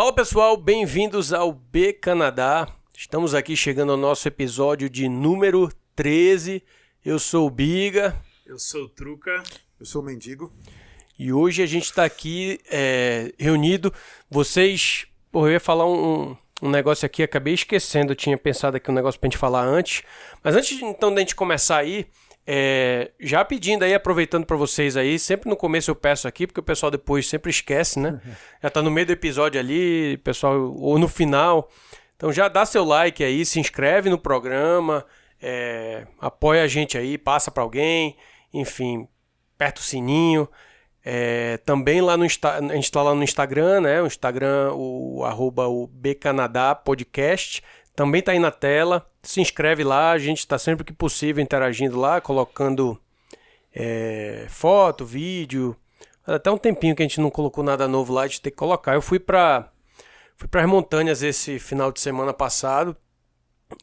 Fala pessoal, bem-vindos ao B Canadá. Estamos aqui chegando ao nosso episódio de número 13. Eu sou o Biga. Eu sou o Truca. Eu sou o Mendigo. E hoje a gente está aqui reunido. Vocês... eu ia falar um negócio aqui, acabei esquecendo. Eu tinha pensado aqui um negócio pra gente falar antes. Mas antes então da gente começar aí, já pedindo aí, aproveitando para vocês aí, sempre no começo eu peço aqui, porque o pessoal depois sempre esquece, né? Já tá no meio do episódio ali, pessoal, ou no final. Então já dá seu like aí, se inscreve no programa, apoia a gente aí, passa para alguém, enfim, aperta o sininho. Também lá a gente tá lá no Instagram, né? O Instagram, o @BCanadá Podcast. Também tá aí na tela. Se inscreve lá, a gente está sempre que possível interagindo lá, colocando foto, vídeo. Até um tempinho que a gente não colocou nada novo lá, a gente tem que colocar. Eu fui para as montanhas esse final de semana passado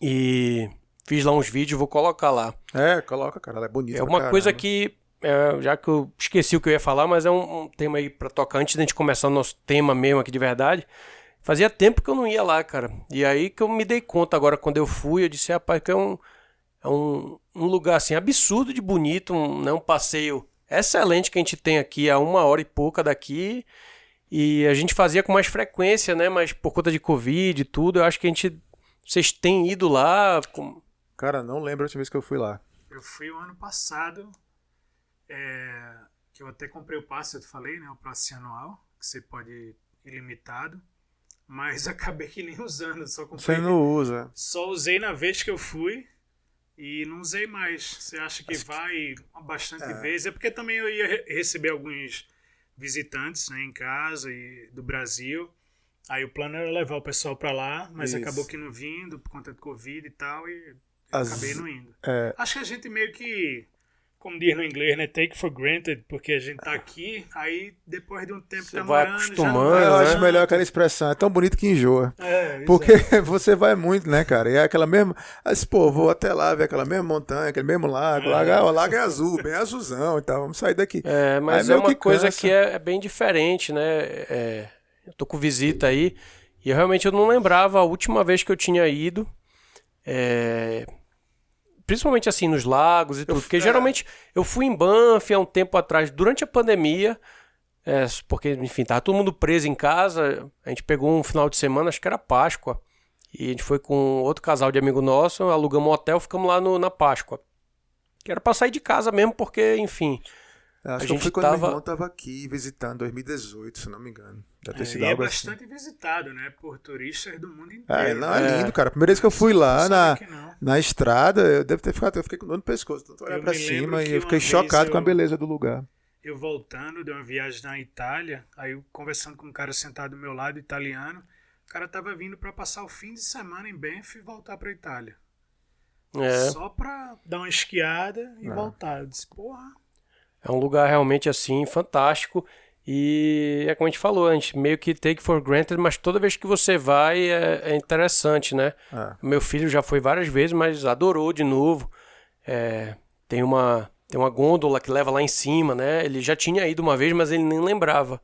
e fiz lá uns vídeos, vou colocar lá. Coloca, cara, ela é bonita. É uma coisa que, já que eu esqueci o que eu ia falar, mas é um tema aí para tocar antes da gente começar o nosso tema mesmo aqui de verdade. Fazia tempo que eu não ia lá, cara. E aí que eu me dei conta agora, quando eu fui, eu disse, rapaz, que é um lugar assim, absurdo de bonito, um passeio excelente que a gente tem aqui a 1 hora e pouca daqui. E a gente fazia com mais frequência, né? Mas por conta de Covid e tudo, eu acho que vocês têm ido lá. Cara, não lembro a última vez que eu fui lá. Eu fui o ano passado, que eu até comprei o passe, eu te falei, né? O passe anual, que você pode ir ilimitado. Mas acabei que nem usando, só comprei. Você não usa. Só usei na vez que eu fui e não usei mais. Você acha que vai bastante vezes? É porque também eu ia receber alguns visitantes, né, em casa e do Brasil. Aí o plano era levar o pessoal pra lá, mas acabou que não vindo por conta de Covid e tal, e acabei não indo. Acho que a gente meio que, como diz no inglês, né, take for granted, porque a gente tá aqui, aí depois de um tempo Você tá vai morando, acostumando, Eu né? acho melhor aquela expressão, é tão bonito que enjoa. exato. Porque você vai muito, né, cara? E é aquela mesma. Assim, vou até lá ver aquela mesma montanha, aquele mesmo lago. O lago é azul, bem azulzão e tal. Vamos sair daqui. Mas aí é uma coisa cansa. que é bem diferente, né? Eu tô com visita aí e eu não lembrava a última vez que eu tinha ido. Principalmente assim nos lagos e tudo. Porque geralmente eu fui em Banff há um tempo atrás, durante a pandemia. Porque, enfim, tava todo mundo preso em casa. A gente pegou um final de semana, acho que era Páscoa. E a gente foi com outro casal de amigo nosso, alugamos um hotel, ficamos lá na Páscoa. Que era pra sair de casa mesmo, porque, enfim. Acho a que eu gente fui quando meu irmão tava aqui visitando, 2018, se não me engano. Já ter sido E é algo bastante visitado, né? Por turistas do mundo inteiro. É lindo, cara. A primeira vez que eu fui lá Sabe que não. na estrada, eu fiquei com dor no pescoço. Tanto olhar Eu pra me cima lembro e que eu fiquei uma vez chocado com a beleza do lugar. Eu voltando de uma viagem na Itália, aí eu conversando com um cara sentado do meu lado, italiano, o cara tava vindo pra passar o fim de semana em Banff e voltar pra Itália. Só pra dar uma esquiada e voltar. Eu disse, porra. É um lugar realmente assim, fantástico. E é como a gente falou, a gente meio que take for granted, mas toda vez que você vai é interessante, né? Meu filho já foi várias vezes, mas adorou de novo. Tem uma gôndola que leva lá em cima, né? Ele já tinha ido uma vez, mas ele nem lembrava.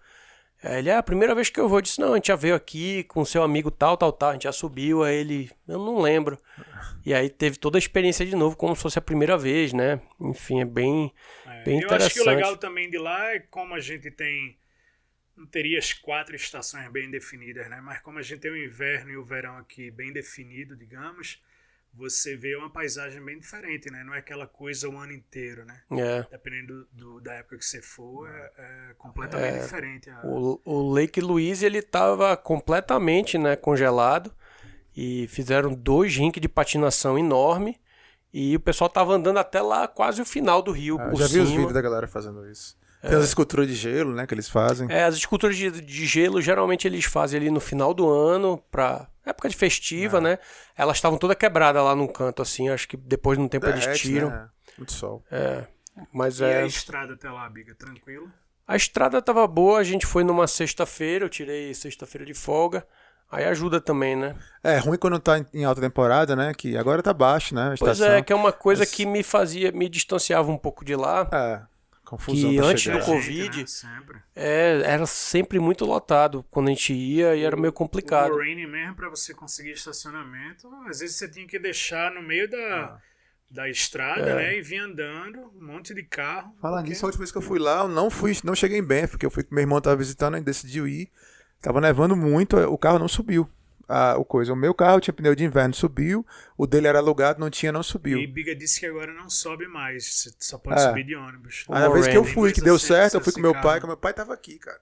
Ele, a primeira vez que eu vou, eu disse, não, a gente já veio aqui com seu amigo tal, a gente já subiu, aí ele, eu não lembro. E aí teve toda a experiência de novo, como se fosse a primeira vez, né? Enfim, é bem interessante. Eu acho que o legal também de lá é como a gente não teria as 4 estações bem definidas, né? Mas como a gente tem o inverno e o verão aqui bem definido, digamos, você vê uma paisagem bem diferente, né? Não é aquela coisa o ano inteiro, né? Dependendo da época que você for, é completamente diferente. O Lake Louise, ele estava completamente, né, congelado e fizeram 2 rinques de patinação enorme e o pessoal tava andando até lá quase o final do rio, por já cima. vi os vídeos da galera fazendo isso. Tem as esculturas de gelo, né, que eles fazem. As esculturas de gelo, geralmente eles fazem ali no final do ano, pra época de festiva, né? Elas estavam todas quebradas lá num canto, assim, acho que depois de um tempo eles tiram. Né? Muito sol. Mas E a estrada até lá, Biga, tranquilo? A estrada tava boa, a gente foi numa sexta-feira, eu tirei sexta-feira de folga. Aí ajuda também, né? É ruim quando tá em alta temporada, né? Que agora tá baixo, né? A Pois estação. que é uma coisa que me distanciava um pouco de lá. Confusão que pra antes chegar. do Covid Né? Sempre. era sempre muito lotado quando a gente ia e era meio complicado. O Rainy mesmo, pra você conseguir estacionamento, às vezes você tinha que deixar no meio da estrada, né? E vir andando, um monte de carro. Falar nisso, a última vez que eu fui lá, eu não cheguei em Banff, porque eu fui, meu irmão tava visitando, a gente decidiu ir. Tava nevando muito, o carro não subiu. O meu carro tinha pneu de inverno, subiu. O dele era alugado, não subiu. E Biga disse que agora não sobe mais, você só pode subir de ônibus. Aí a vez que eu Rainy, fui, que deu certo, eu fui com meu pai, carro. que meu pai tava aqui, cara,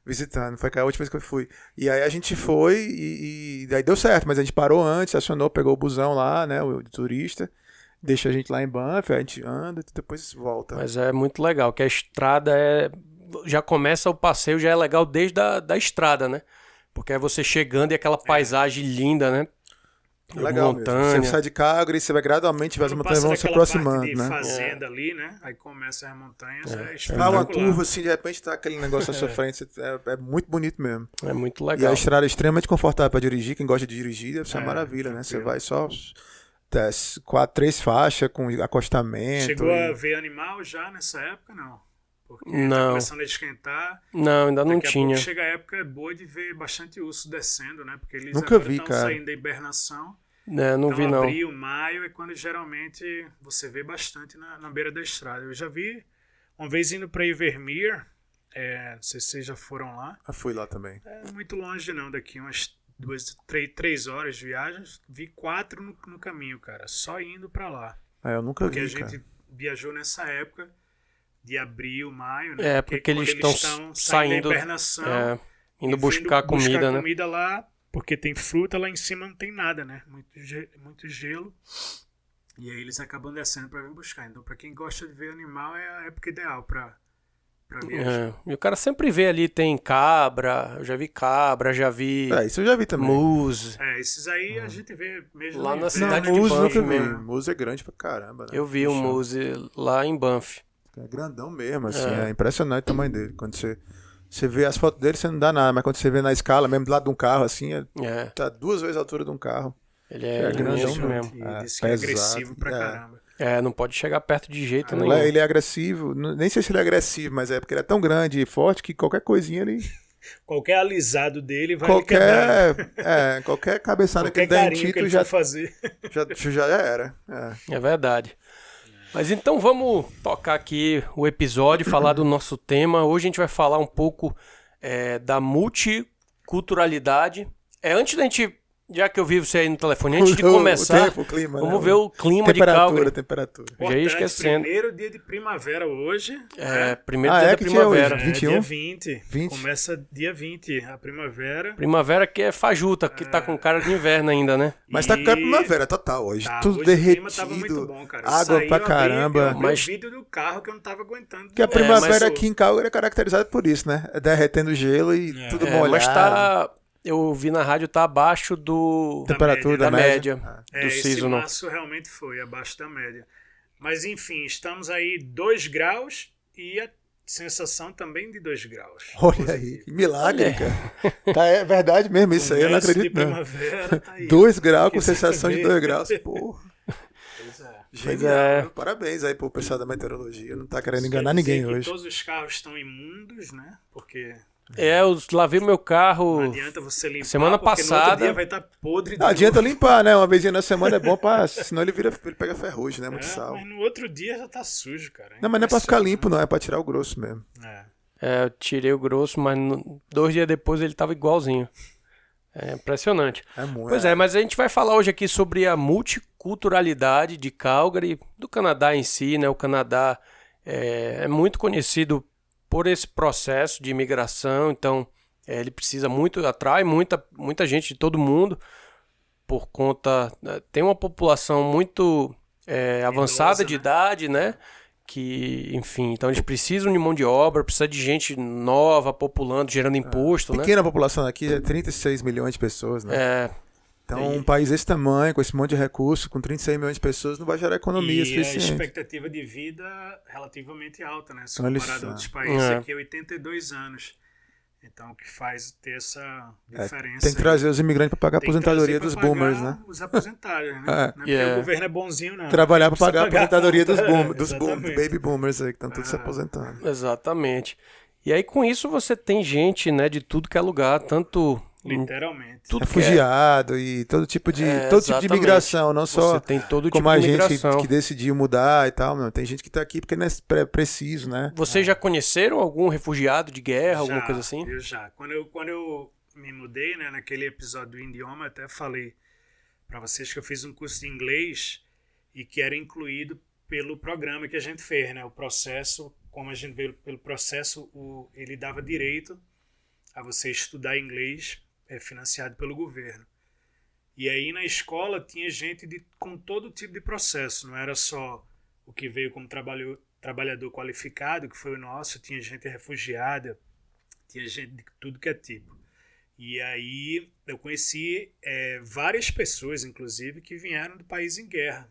visitando. Foi a última vez que eu fui. E aí a gente foi e daí deu certo, mas a gente parou antes, acionou, pegou o busão lá, né, o turista, deixa a gente lá em Banff, a gente anda e depois volta. Mas é muito legal, que a estrada já começa o passeio, já é legal desde da estrada, né? Porque é você chegando e aquela paisagem linda, né? É legal montanha. mesmo. Você sai de Calgary e você vai gradualmente, as Quando montanhas passa vão se daquela aproximando, parte de né? fazenda ali, né? Aí começa as montanhas, é Uma espetacular. curva assim, de repente tá aquele negócio à sua frente, é muito bonito mesmo. É muito E a legal. estrada é extremamente confortável para dirigir, quem gosta de dirigir, deve ser uma maravilha, né? Você tranquilo. vai só 3 faixas com acostamento. Chegou a ver animal já nessa época, não? Porque tá Não. começando a esquentar. Não, ainda não Daqui a tinha. pouco chega a época boa de ver bastante urso descendo, né? Porque eles Nunca agora vi, estão cara. saindo da hibernação. Não vi Então, não. abril, maio é quando geralmente você vê bastante na beira da estrada. Eu já vi uma vez indo para Ivermere, não sei se vocês já foram lá. Eu fui lá também. É muito longe não, daqui umas 3 horas de viagem. Vi 4 no caminho, cara, só indo para lá. Eu nunca Porque vi, a gente cara. viajou nessa época de abril, maio, né? Porque quando eles estão saindo saindo, da hibernação. indo e buscar vindo comida, né? comida lá, porque tem fruta, lá em cima não tem nada, né? Muito gelo. E aí eles acabam descendo para vir buscar. Então, para quem gosta de ver animal, é a época ideal para viajar. E o cara sempre vê ali, tem cabra, eu já vi cabra, já vi Isso eu já vi também. moose. Esses aí a gente vê mesmo Lá no na inverno, cidade né? de Moose Banff nunca vi. mesmo. Moose é grande pra caramba, né? Eu vi um Bichão. moose lá em Banff. É grandão mesmo, assim, é impressionante o tamanho dele. Quando você vê as fotos dele, você não dá nada, mas quando você vê na escala, mesmo do lado de um carro, assim, tá 2 vezes a altura de um carro. Ele é grandão imenso mesmo. mesmo. E diz que é pesado, agressivo pra caramba. Não pode chegar perto de jeito nenhum. Ele é agressivo, nem sei se ele é agressivo, mas é porque ele é tão grande e forte que qualquer coisinha ele... Qualquer alisado dele vai lhe quebrar. Qualquer cabeçada que Qualquer ele der em carinho que Tito ele já for fazer. já era. É verdade. Mas então vamos tocar aqui o episódio, falar do nosso tema. Hoje a gente vai falar um pouco da multiculturalidade. Antes da gente, já que eu vi você aí no telefone, antes de começar, O tempo, o clima, vamos né? ver o clima de Calgary. Temperatura. Já ia Importante, esquecendo. Primeiro dia de primavera hoje. Primeiro dia da que dia é hoje? primavera. 21? Dia 20. 20. Começa dia 20, a primavera. Primavera que é fajuta, que tá com cara de inverno ainda, né? Mas tá com cara de primavera total hoje. Tudo hoje o clima derretido. tava muito bom, cara. Água Saí, pra eu caramba. abri Mas- o vídeo do carro que eu não tava aguentando. Porque a Mas primavera o- aqui em Calgary é caracterizada por isso, né? É derretendo gelo e tudo molhado. Mas tá. Eu vi na rádio, tá abaixo do. Temperatura da da média. média. Do esse seasonal. março realmente foi abaixo da média. Mas enfim, estamos aí 2 graus e a sensação também de 2 graus. Olha aí, que milagre, cara. Tá, é verdade mesmo isso aí, eu não Começo de acredito não. primavera, tá aí. 2 graus com Que você sensação de vê. 2 graus, porra. Pois é. Genial, é. viu? Parabéns aí pro pessoal da meteorologia. Não tá querendo Isso enganar quer dizer ninguém que hoje. Todos os carros estão imundos, né? Porque Eu lavei meu não carro. adianta você limpar, Semana porque no passada- outro dia vai estar podre de Não adianta novo. limpar, né? Uma vezinha na semana é bom pra. Senão ele pega ferrugem, né? Muito sal. Mas no outro dia já tá sujo, cara. Não, mas não é pra ficar limpo, não. É pra tirar o grosso mesmo. Eu tirei o grosso, mas 2 dias depois ele tava igualzinho. É impressionante. É muito. Pois é, mas a gente vai falar hoje aqui sobre a multiculturalidade de Calgary, do Canadá em si, né? O Canadá é muito conhecido por esse processo de imigração, então ele atrai muita gente de todo mundo, por conta, tem uma população muito avançada Idosa, de né? idade, né? Que, enfim, então eles precisam de mão de obra, precisa de gente nova, populando, gerando imposto, né? Pequena população aqui, é 36 milhões de pessoas, né? Então, um país desse tamanho, com esse monte de recurso, com 36 milhões de pessoas, não vai gerar economia E a suficiente. expectativa de vida relativamente alta, né? Se Olha comparado só. a outros países, aqui é 82 anos. Então, o que faz ter essa diferença. Tem que trazer os imigrantes para pagar a aposentadoria dos boomers, né? Os aposentados, né? Não é porque o governo é bonzinho, não. Trabalhar para pagar a aposentadoria dos Exatamente. baby boomers aí, que estão todos se aposentando. Exatamente. E aí, com isso, você tem gente, né, de tudo que é lugar, tanto... Literalmente. Tudo Refugiado e todo tipo de exatamente. imigração, não só Você tem todo tipo como a de gente imigração. que decidiu mudar e tal, não. Tem gente que tá aqui porque não é preciso, né? Vocês já conheceram algum refugiado de guerra, alguma coisa assim? Eu já. Quando eu me mudei, né, naquele episódio do idioma, até falei para vocês que eu fiz um curso de inglês e que era incluído pelo programa que a gente fez, né? O processo, como a gente veio pelo processo, ele dava direito a você estudar inglês financiado pelo governo. E aí na escola tinha gente com todo tipo de processo, não era só o que veio como trabalhador qualificado, que foi o nosso, tinha gente refugiada, tinha gente de tudo que é tipo. E aí eu conheci várias pessoas, inclusive, que vieram do país em guerra.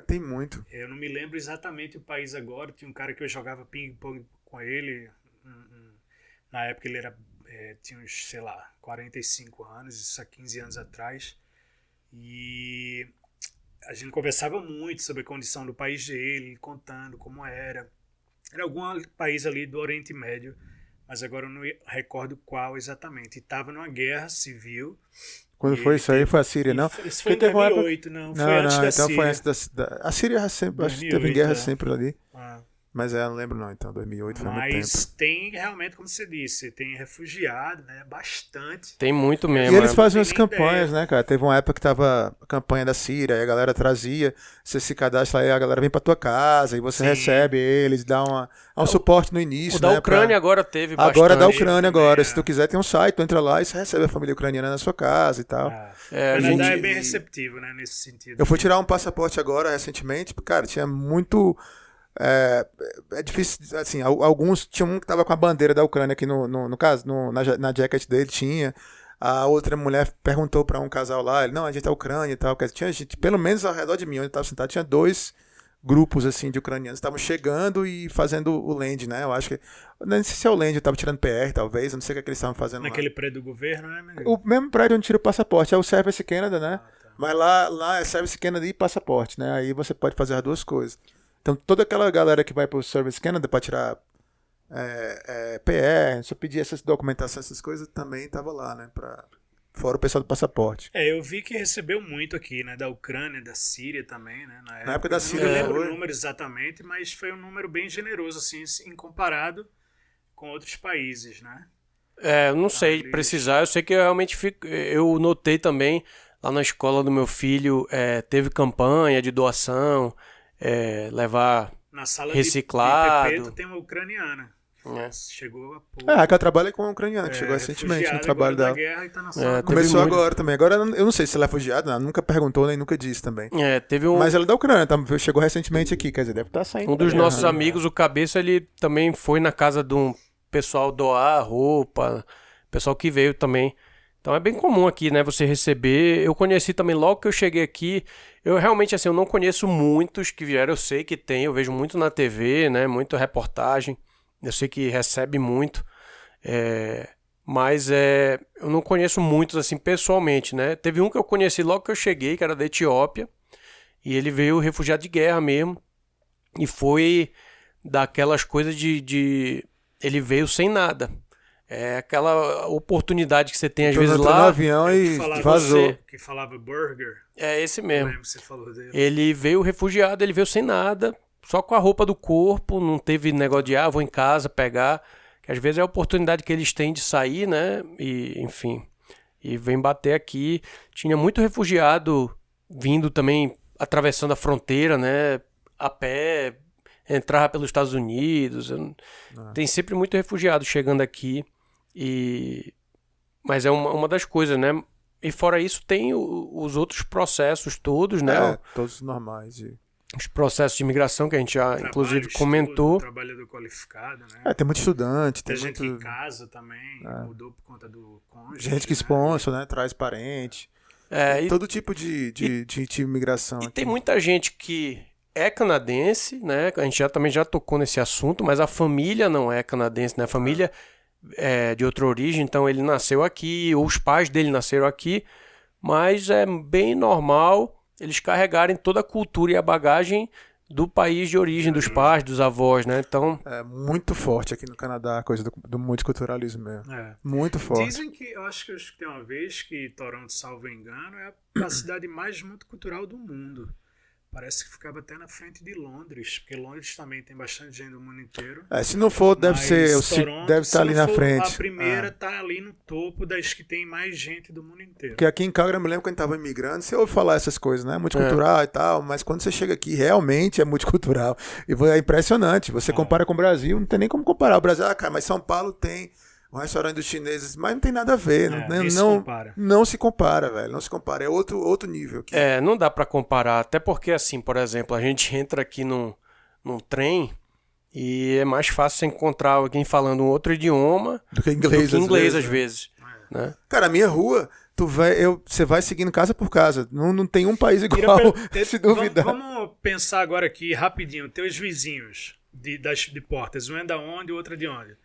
Tem muito. Eu não me lembro exatamente o país agora, tinha um cara que eu jogava ping-pong com ele, na época ele tinha uns, sei lá, 45 anos, isso há 15 anos atrás, e a gente conversava muito sobre a condição do país dele, contando como era algum país ali do Oriente Médio, mas agora eu não recordo qual exatamente, e estava numa guerra civil. Quando foi isso aí? Foi a Síria, não? Isso foi em 2008, não, foi antes da Síria. Foi antes a Síria sempre, acho que teve guerra sempre ali. Mas eu não lembro não, então, 2008 foi muito tempo. Mas tem realmente, como você disse, tem refugiado, né, bastante. Tem muito mesmo. E eles fazem umas campanhas, né, cara? Teve uma época que tava a campanha da Síria, aí a galera trazia, você se cadastra aí, a galera vem pra tua casa, e você recebe eles, dá um suporte no início, o da Ucrânia agora teve bastante. Agora da Ucrânia agora, se tu quiser tem um site, tu entra lá e você recebe a família ucraniana na sua casa e tal. O Canadá é bem receptivo, né, nesse sentido. Eu fui tirar um passaporte agora, recentemente, cara, tinha muito... É difícil, assim, alguns, tinha um que tava com a bandeira da Ucrânia aqui no caso, na jacket dele tinha, a outra mulher perguntou pra um casal lá, ele, não, a gente é Ucrânia e tal, tinha gente, pelo menos ao redor de mim, onde eu tava sentado, tinha 2 grupos, assim, de ucranianos, estavam chegando e fazendo o land, né, eu acho que, não sei se é o land, eu tava tirando PR, talvez, eu não sei o que eles estavam fazendo naquele lá. prédio do governo, né, menino? O mesmo prédio onde tira o passaporte, é o Service Canada, né, mas lá é Service Canada e passaporte, né, aí você pode fazer as duas coisas. Então, toda aquela galera que vai pro Service Canada para tirar PR, só pedir essas documentações, essas coisas, também tava lá, né? Fora o pessoal do passaporte. Eu vi que recebeu muito aqui, né? Da Ucrânia, da Síria também, né? Na época da Síria. Eu não lembro o número exatamente, mas foi um número bem generoso, assim, em comparado com outros países, né? Eu não sei precisar, eu sei que eu realmente eu notei também, lá na escola do meu filho, teve campanha de doação, levar na sala reciclado. De Pepeto tem uma ucraniana. Chegou a pouco. Que ela trabalha com uma ucraniana, que chegou recentemente no trabalho dela. Guerra e tá na sala começou agora também. Agora eu não sei se ela é refugiada, ela nunca perguntou nem nunca disse também. Mas ela é da Ucrânia, chegou recentemente aqui, quer dizer, deve estar saindo. Um dos nossos amigos, o Cabeça, ele também foi na casa de um pessoal doar roupa, pessoal que veio também. Então é bem comum aqui, né, você receber. Eu conheci também logo que eu cheguei aqui. Eu realmente, assim, eu não conheço muitos que vieram. Eu sei que tem, eu vejo muito na TV, né, muita reportagem. Eu sei que recebe muito. Mas eu não conheço muitos, assim, pessoalmente, né. Teve um que eu conheci logo que eu cheguei, que era da Etiópia. E ele veio refugiado de guerra mesmo. E foi daquelas coisas de... Ele veio sem nada. É aquela oportunidade que você tem às vezes lá. No avião e vazou. Que falava burger. É esse mesmo. Eu lembro que você falou dele. Ele veio refugiado, ele veio sem nada, só com a roupa do corpo, não teve negócio de, vou em casa pegar. Que às vezes é a oportunidade que eles têm de sair, né? E, enfim, e vem bater aqui. Tinha muito refugiado vindo também, atravessando a fronteira, né? A pé, entrava pelos Estados Unidos. Tem sempre muito refugiado chegando aqui. Mas é uma das coisas, né? E fora isso tem os outros processos todos, né? Todos normais. Os processos de imigração que a gente já, inclusive, comentou. Trabalhador qualificado, né? Tem muito estudante. Tem gente que casa também, mudou por conta do cônjuge. Gente que sponsor, né? Traz parente. Todo tipo de imigração. E tem muita gente que é canadense, né? A gente também já tocou nesse assunto, mas a família não é canadense, né? A família de outra origem, então ele nasceu aqui, ou os pais dele nasceram aqui, mas é bem normal eles carregarem toda a cultura e a bagagem do país de origem, dos pais, dos avós, né? Então... É muito forte aqui no Canadá a coisa do multiculturalismo mesmo. Muito forte. Dizem que, eu acho que tem uma vez que Toronto, salvo engano, é a cidade mais multicultural do mundo. Parece que ficava até na frente de Londres, porque Londres também tem bastante gente do mundo inteiro. Se não for, deve Toronto, deve estar ali na frente. A primeira está ali no topo das que tem mais gente do mundo inteiro. Porque aqui em Calgary, eu me lembro quando estava imigrando, você ouve falar essas coisas, né? Multicultural e tal, mas quando você chega aqui, realmente é multicultural. E é impressionante. Você compara com o Brasil, não tem nem como comparar. O Brasil, cara, mas São Paulo tem um restaurante dos chineses, mas não tem nada a ver. Não se compara, velho. Não se compara. É outro nível aqui. Não dá pra comparar. Até porque, assim, por exemplo, a gente entra aqui num trem e é mais fácil você encontrar alguém falando um outro idioma do que inglês às vezes. Né? Cara, a minha rua, você vai seguindo casa por casa. Não tem um país igual, se duvidar. Vamos pensar agora aqui, rapidinho. Teus vizinhos de portas. Um é da onde, o outro é de onde?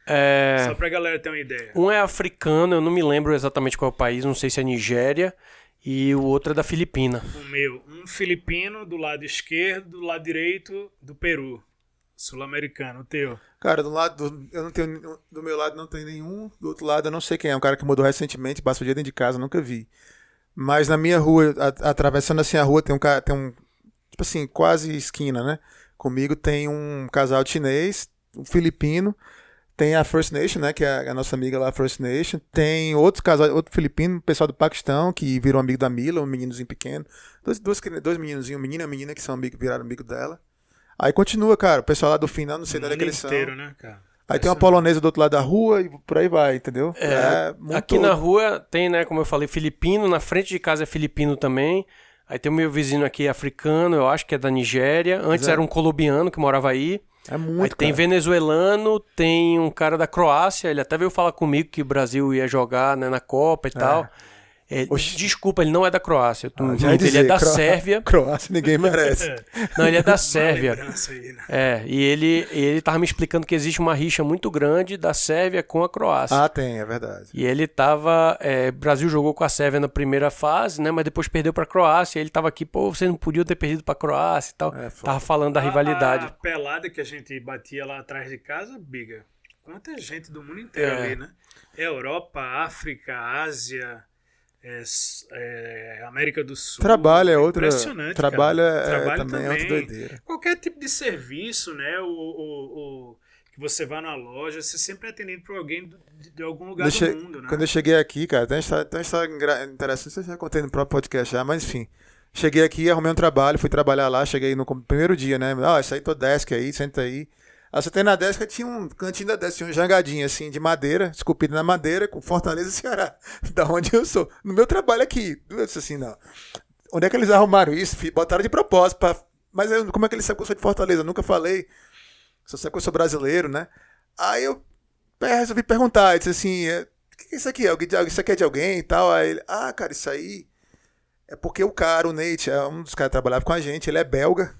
Só pra galera ter uma ideia. Um é africano, eu não me lembro exatamente qual é o país, não sei se é Nigéria, e o outro é da Filipina. Um filipino do lado esquerdo, do lado direito do Peru. Sul-americano, o teu. Cara, eu não tenho. Do meu lado não tem nenhum, do outro lado eu não sei quem é. Um cara que mudou recentemente, passa o dia dentro de casa, nunca vi. Mas na minha rua, atravessando assim a rua, tem um tipo assim, quase esquina, né? Comigo tem um casal de chinês, um filipino, tem a First Nation, né, que é a nossa amiga lá, a First Nation, tem outro casal, outro filipino, pessoal do Paquistão, que virou amigo da Mila, um meninozinho pequeno, dois meninozinhos, um menino e uma menina, que viraram amigo dela. Aí continua, cara, o pessoal lá do final, não sei de onde é que eles são. Né, cara? Aí tem uma polonesa do outro lado da rua e por aí vai, entendeu? Aqui na rua tem, né, como eu falei, filipino, na frente de casa é filipino também. Aí tem o meu vizinho aqui africano, eu acho que é da Nigéria. Antes era um colombiano que morava aí. É muito, aí tem venezuelano, tem um cara da Croácia, ele até veio falar comigo que o Brasil ia jogar, né, na Copa e tal. Desculpa, ele não é da Croácia. Ele é da Sérvia. Croácia ninguém merece. Não, ele é da Sérvia. Aí, né? E ele tava me explicando que existe uma rixa muito grande da Sérvia com a Croácia. Ah, tem, é verdade. E ele tava... O Brasil jogou com a Sérvia na primeira fase, né? Mas depois perdeu pra Croácia. E ele tava aqui, vocês não podiam ter perdido pra Croácia e tal. Tava falando da rivalidade. A pelada que a gente batia lá atrás de casa, biga. Quanta gente do mundo inteiro ali, né? Europa, África, Ásia... América do Sul. Trabalho é outra. Impressionante. Trabalho também também é outra doideira. Qualquer tipo de serviço, né? Que você vá na loja, você sempre é atendido por alguém de algum lugar do mundo, né? Quando eu cheguei aqui, cara, tem uma história interessante, você já contei no próprio podcast já, mas enfim. Cheguei aqui, arrumei um trabalho, fui trabalhar lá, cheguei no primeiro dia, né? Isso aí, tô desk aí, senta aí. Aí você tem na desk, tinha um cantinho da desk, tinha um jangadinho assim, de madeira, esculpido na madeira, com Fortaleza, Ceará, da onde eu sou. No meu trabalho aqui. Eu disse assim, não. Onde é que eles arrumaram isso? Botaram de propósito. Mas como é que eles sabem que eu sou de Fortaleza? Eu nunca falei. Só sabe que eu sou brasileiro, né? Aí eu resolvi perguntar. Eu disse assim, o que é isso aqui? Isso aqui é de alguém e tal? Aí ele, cara, isso aí é porque o Nate, é um dos caras que trabalhava com a gente, ele é belga.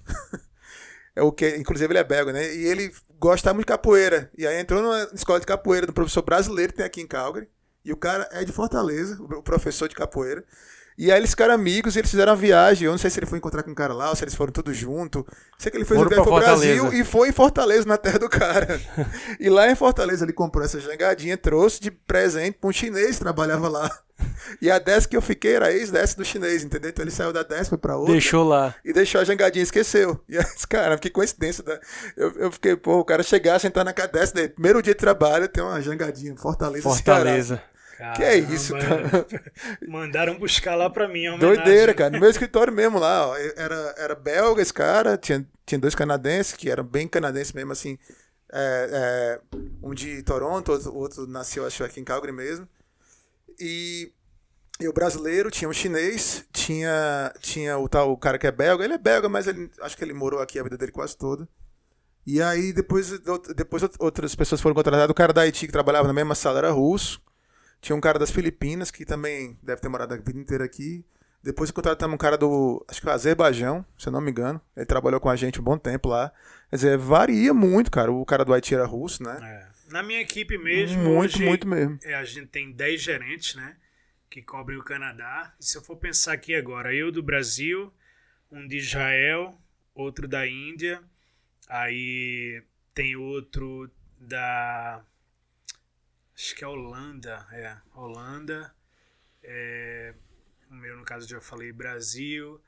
Inclusive ele é belga, né? E ele gosta muito de capoeira. E aí entrou numa escola de capoeira do professor brasileiro que tem aqui em Calgary. E o cara é de Fortaleza, o professor de capoeira. E aí eles ficaram amigos e eles fizeram uma viagem. Eu não sei se ele foi encontrar com o cara lá ou se eles foram todos juntos. Sei que ele foi pro Brasil e foi em Fortaleza, na terra do cara. E lá em Fortaleza ele comprou essa jangadinha, trouxe de presente pra um chinês que trabalhava lá. E a desk que eu fiquei era ex-desk do chinês, entendeu? Então ele saiu da desk, foi pra outra. Deixou lá. E deixou a jangadinha, esqueceu. E aí, cara, que coincidência. Eu fiquei, o cara chegar, sentar na desk dele. Primeiro dia de trabalho, tem uma jangadinha. Fortaleza. Caramba, que é isso, cara? Mandaram buscar lá pra mim, a doideira, cara. No meu escritório mesmo lá, ó, era belga esse cara, tinha dois canadenses, que eram bem canadenses mesmo, assim. Um de Toronto, outro nasceu, acho, aqui em Calgary mesmo. E o brasileiro, tinha um chinês, tinha o cara que é belga. Ele é belga, mas acho que ele morou aqui a vida dele quase toda. E aí depois outras pessoas foram contratadas. O cara da Haiti, que trabalhava na mesma sala, era russo. Tinha um cara das Filipinas, que também deve ter morado a vida inteira aqui. Depois contratamos um cara acho que é o Azerbaijão, se eu não me engano. Ele trabalhou com a gente um bom tempo lá. Quer dizer, varia muito, cara. O cara do Haiti era russo, né? Na minha equipe mesmo, Muito, hoje, muito mesmo. a gente tem 10 gerentes, né? Que cobrem o Canadá. E se eu for pensar aqui agora, eu do Brasil, um de Israel, outro da Índia, aí tem outro da... acho que é Holanda. Holanda. O meu, no caso, já falei Brasil.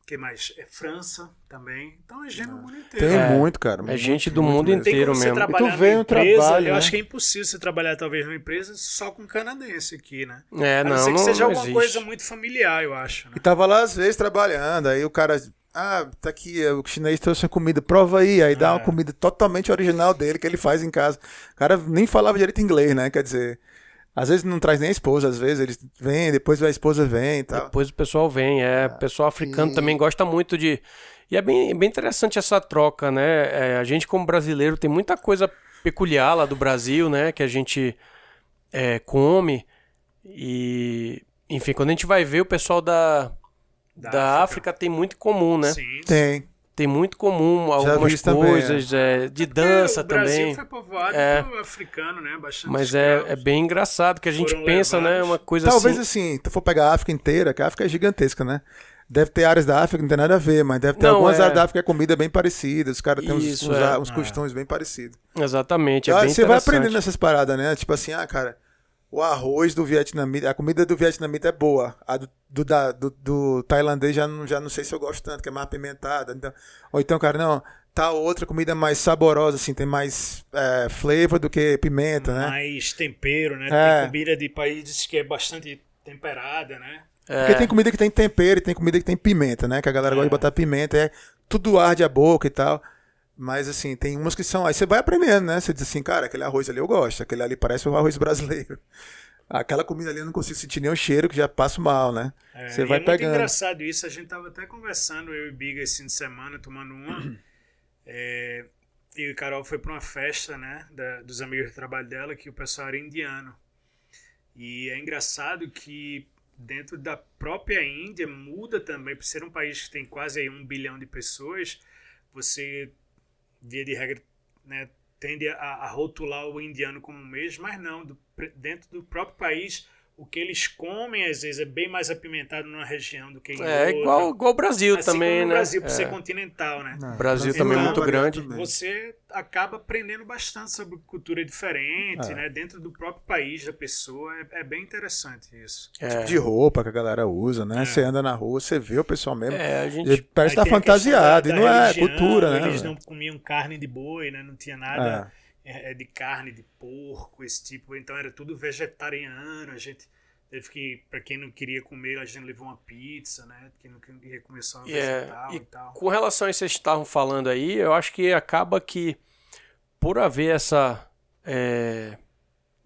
Que mais? França também. Então é gente do mundo inteiro. Tem muito, cara. É gente do muito mundo mesmo. inteiro Tem como você mesmo. trabalhar E tu vê numa um empresa, trabalho, eu né? acho que é impossível você trabalhar talvez numa empresa só com canadense aqui, né? É, A não, não ser que não, seja não alguma existe. coisa muito familiar, eu acho. Né? E tava lá às vezes trabalhando, aí o cara, tá aqui, o chinês trouxe uma comida, prova aí dá uma comida totalmente original dele, que ele faz em casa. O cara nem falava direito inglês, né? Quer dizer, às vezes não traz nem a esposa, às vezes eles vêm, depois a esposa vem e tal. Depois o pessoal vem, o pessoal africano também gosta muito de... E é bem interessante essa troca, né? A gente como brasileiro tem muita coisa peculiar lá do Brasil, né? Que a gente come e... Enfim, quando a gente vai ver o pessoal da África tem muito em comum, né? Sim. Tem muito comum algumas coisas, de dança o Brasil também. foi povoado pelo africano, né? Bastante Mas escravos. é bem engraçado que a gente Foram pensa, né? levados. Uma coisa Talvez assim... assim, tu for pegar a África inteira, que a África é gigantesca, né? Deve ter áreas da África que não tem nada a ver, mas deve ter Não, algumas áreas da África que a comida é bem parecida, os caras têm Isso, uns costumes bem parecidos. Exatamente, Você bem vai interessante. aprendendo essas paradas, né? Tipo assim, cara, o arroz do vietnamita, a comida do vietnamita é boa. A do tailandês já não sei se eu gosto tanto, que é mais apimentada. Então, ou então, cara, não, tá outra comida mais saborosa, assim, tem mais flavor do que pimenta, né? Mais tempero, né? Tem comida de países que é bastante temperada, né? Porque tem comida que tem tempero e tem comida que tem pimenta, né? Que a galera gosta de botar pimenta, tudo arde a boca e tal. Mas assim, tem umas que são... Aí você vai aprendendo, né? Você diz assim, cara, aquele arroz ali eu gosto, aquele ali parece o arroz brasileiro. Aquela comida ali eu não consigo sentir nem o cheiro, que já passo mal, né? Você vai pegando. É muito engraçado isso, a gente tava até conversando, eu e Biga, esse fim de semana, tomando uma. E o Carol foi pra uma festa, né? Dos amigos do trabalho dela, que o pessoal era indiano. E é engraçado que dentro da própria Índia muda também, por ser um país que tem quase aí 1 bilhão de pessoas, você, via de regra, né, tende a rotular o indiano como o mesmo, mas não, dentro do próprio país, o que eles comem às vezes é bem mais apimentado numa região do que em outra. Igual o Brasil assim também, como né? no Brasil, por ser continental, né? O Brasil também é muito grande. Você acaba aprendendo bastante sobre cultura diferente, né? Dentro do próprio país da pessoa. É bem interessante isso. Tipo de roupa que a galera usa, né? Você anda na rua, você vê o pessoal mesmo. A gente... Parece que tá fantasiado. E não religião, cultura, né? Eles não comiam carne de boi, né? Não tinha nada de carne de porco, esse tipo. Então era tudo vegetariano. A gente teve que, pra quem não queria comer, a gente levou uma pizza, né? Quem não queria comer só vegetal e tal. Com relação a isso que vocês estavam falando aí, eu acho que acaba que, por haver essa,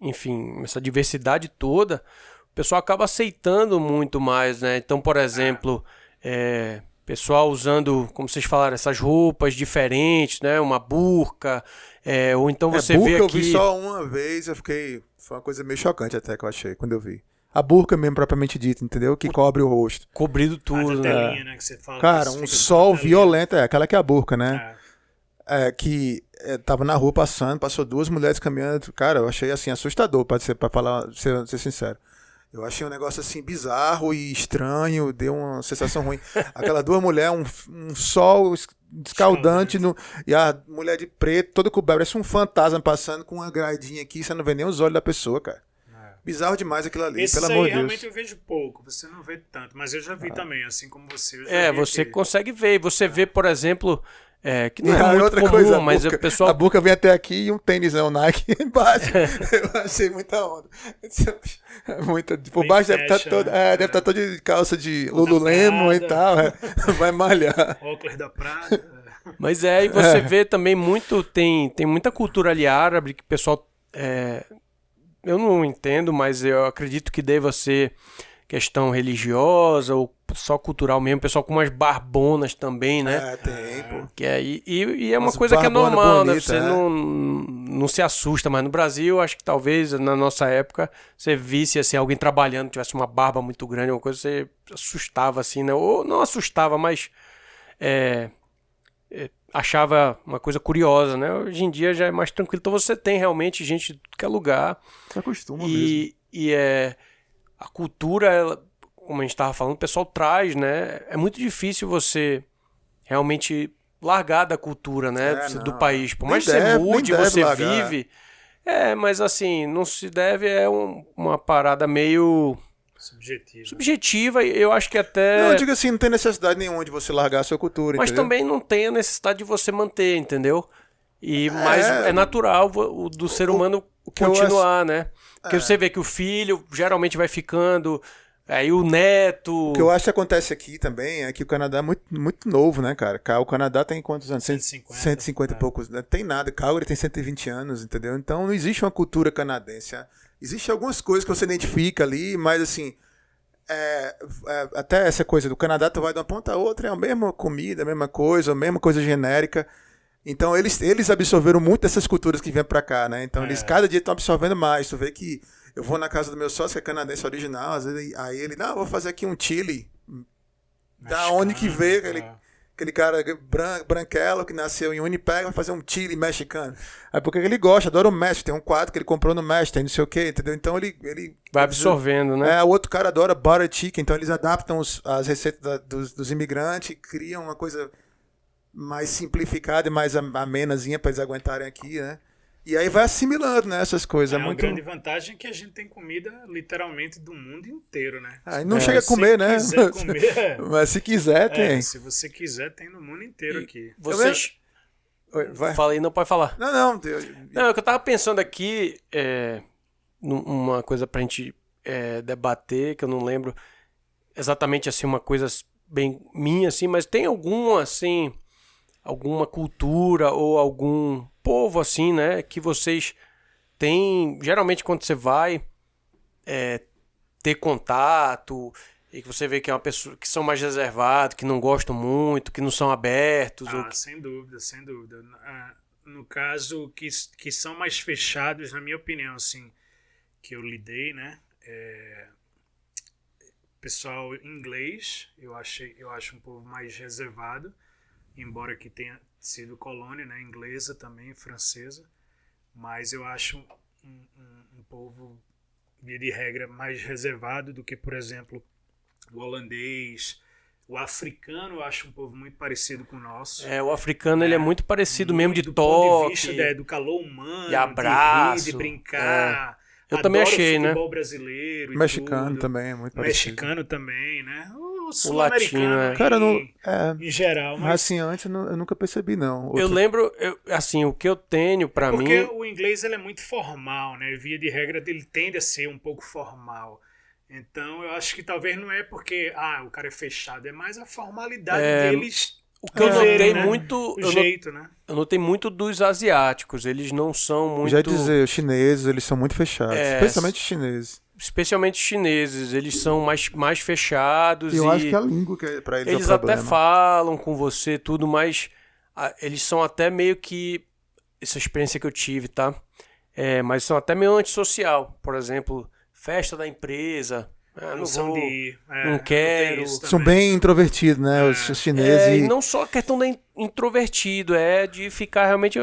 enfim, essa diversidade toda, o pessoal acaba aceitando muito mais, né? Então, por exemplo, pessoal usando, como vocês falaram, essas roupas diferentes, né? Uma burca, ou então você vê aqui... eu vi só uma vez, foi uma coisa meio chocante até que eu achei, quando eu vi. A burca mesmo, propriamente dita, entendeu? Que cobre o rosto. Cobrido tudo, telinha, né? Que você fala, cara, um sol violento, aquela que é a burca, né? Que tava na rua passou 2 mulheres caminhando. Cara, eu achei assim, assustador, pra ser sincero. Eu achei um negócio assim bizarro e estranho, deu uma sensação ruim. Aquelas 2 mulheres, um sol escaldante, e a mulher de preto, toda coberta, parece um fantasma passando com uma gradinha aqui, você não vê nem os olhos da pessoa, cara. Bizarro demais aquilo ali, pelo amor de Deus. Realmente eu vejo pouco, você não vê tanto, mas eu já vi também, assim como você. Você consegue ver, você vê, por exemplo, que não e é muito outra comum, coisa, mas o pessoal... A burca vem até aqui e um tênisão Nike embaixo. Eu achei muita onda. Por baixo deve estar todo de calça de Lululemon e tal, vai malhar. Óculos da Prada. Mas e você vê também muito, tem muita cultura ali árabe que o pessoal... eu não entendo, mas eu acredito que deva ser questão religiosa ou só cultural mesmo. Pessoal com umas barbonas também, né? Tem, pô. E é uma coisa que é normal, né? Você não se assusta, mas no Brasil, acho que talvez na nossa época, você visse assim, alguém trabalhando, tivesse uma barba muito grande, uma coisa, você assustava assim, né? Ou não assustava, mas achava uma coisa curiosa, né? Hoje em dia já é mais tranquilo. Então você tem realmente gente de tudo que é lugar. Se acostuma mesmo. E a cultura, ela, como a gente estava falando, o pessoal traz, né? É muito difícil você realmente largar da cultura, né? Do país. Por mais que você mude, você vive. Mas assim, não se deve, uma parada meio subjetiva, e eu acho que até... Não, eu digo assim, não tem necessidade nenhuma de você largar a sua cultura, mas entendeu? também não tem a necessidade de você manter, entendeu? Mas é natural do ser humano continuar, né? Porque você vê que o filho geralmente vai ficando, aí o neto... O que eu acho que acontece aqui também é que o Canadá é muito, muito novo, né, cara? O Canadá tem quantos anos? 150 e poucos. Não tem nada. Calgary tem 120 anos, entendeu? Então não existe uma cultura canadense. Existem algumas coisas que você identifica ali, mas assim... até essa coisa do Canadá, tu vai de uma ponta a outra, é a mesma comida, a mesma coisa genérica. Então eles absorveram muito dessas culturas que vêm pra cá, né? Então eles cada dia estão absorvendo mais. Tu vê que eu vou na casa do meu sócio, que é canadense original, às vezes, aí ele, não, eu vou fazer aqui um chili. Da onde que veio aquele cara branquelo que nasceu em Winnipeg, vai fazer um chili mexicano. Aí porque ele gosta, adora o México, tem um quadro que ele comprou no México, tem não sei o que, entendeu? Então ele vai absorvendo, né? O outro cara adora butter chicken, então eles adaptam as receitas dos imigrantes, criam uma coisa mais simplificada e mais amenazinha para eles aguentarem aqui, né? E aí vai assimilando, né, essas coisas. Uma grande vantagem é que a gente tem comida literalmente do mundo inteiro, né? Aí não chega a comer, né? Quiser comer, mas se quiser, tem. Se você quiser, tem no mundo inteiro aqui. Vocês... Vai. Fala aí, não pode falar. Não, é o que eu tava pensando aqui, uma coisa pra gente debater, que eu não lembro exatamente assim, uma coisa bem minha, assim, mas tem alguma, assim, alguma cultura ou algum povo, assim, né, que vocês têm, geralmente quando você vai ter contato e que você vê que é uma pessoa que são mais reservados, que não gostam muito, que não são abertos. Sem dúvida. No caso, que são mais fechados, na minha opinião, assim, que eu lidei, né, pessoal inglês, eu acho um povo mais reservado, embora que tenha sido colônia, né, inglesa também, francesa, mas eu acho um povo, via de regra, mais reservado do que, por exemplo, o holandês. O africano eu acho um povo muito parecido com o nosso. O africano ele é muito parecido mesmo, de do toque. ponto de vista do calor humano, de abraço, de rir, de brincar. Eu também achei, futebol, né? futebol brasileiro e mexicano tudo. também é muito parecido. Mexicano também, né? O sul-americano, latino, cara, em geral. Mas assim, antes eu nunca percebi, não. Eu lembro, assim, o que eu tenho pra mim... Porque o inglês ele é muito formal, né? Via de regra, ele tende a ser um pouco formal. Então, eu acho que talvez não é porque o cara é fechado, é mais a formalidade deles. O que eu notei né? muito... O jeito, né? Eu notei muito dos asiáticos, eles não são muito... Já dizer, os chineses, eles são muito fechados, especialmente os chineses. Especialmente os chineses, eles são mais fechados. Eu acho que a língua que é pra eles eles é o problema. até falam com você, tudo, mas eles são até meio que... Essa experiência que eu tive, tá? Mas são até meio antissocial. Por exemplo, festa da empresa... não vou, não quero. São bem introvertidos, né? Os chineses. E não só a questão da introvertido, de ficar realmente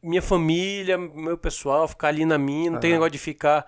minha família, meu pessoal, ficar ali na minha, não tem negócio de ficar.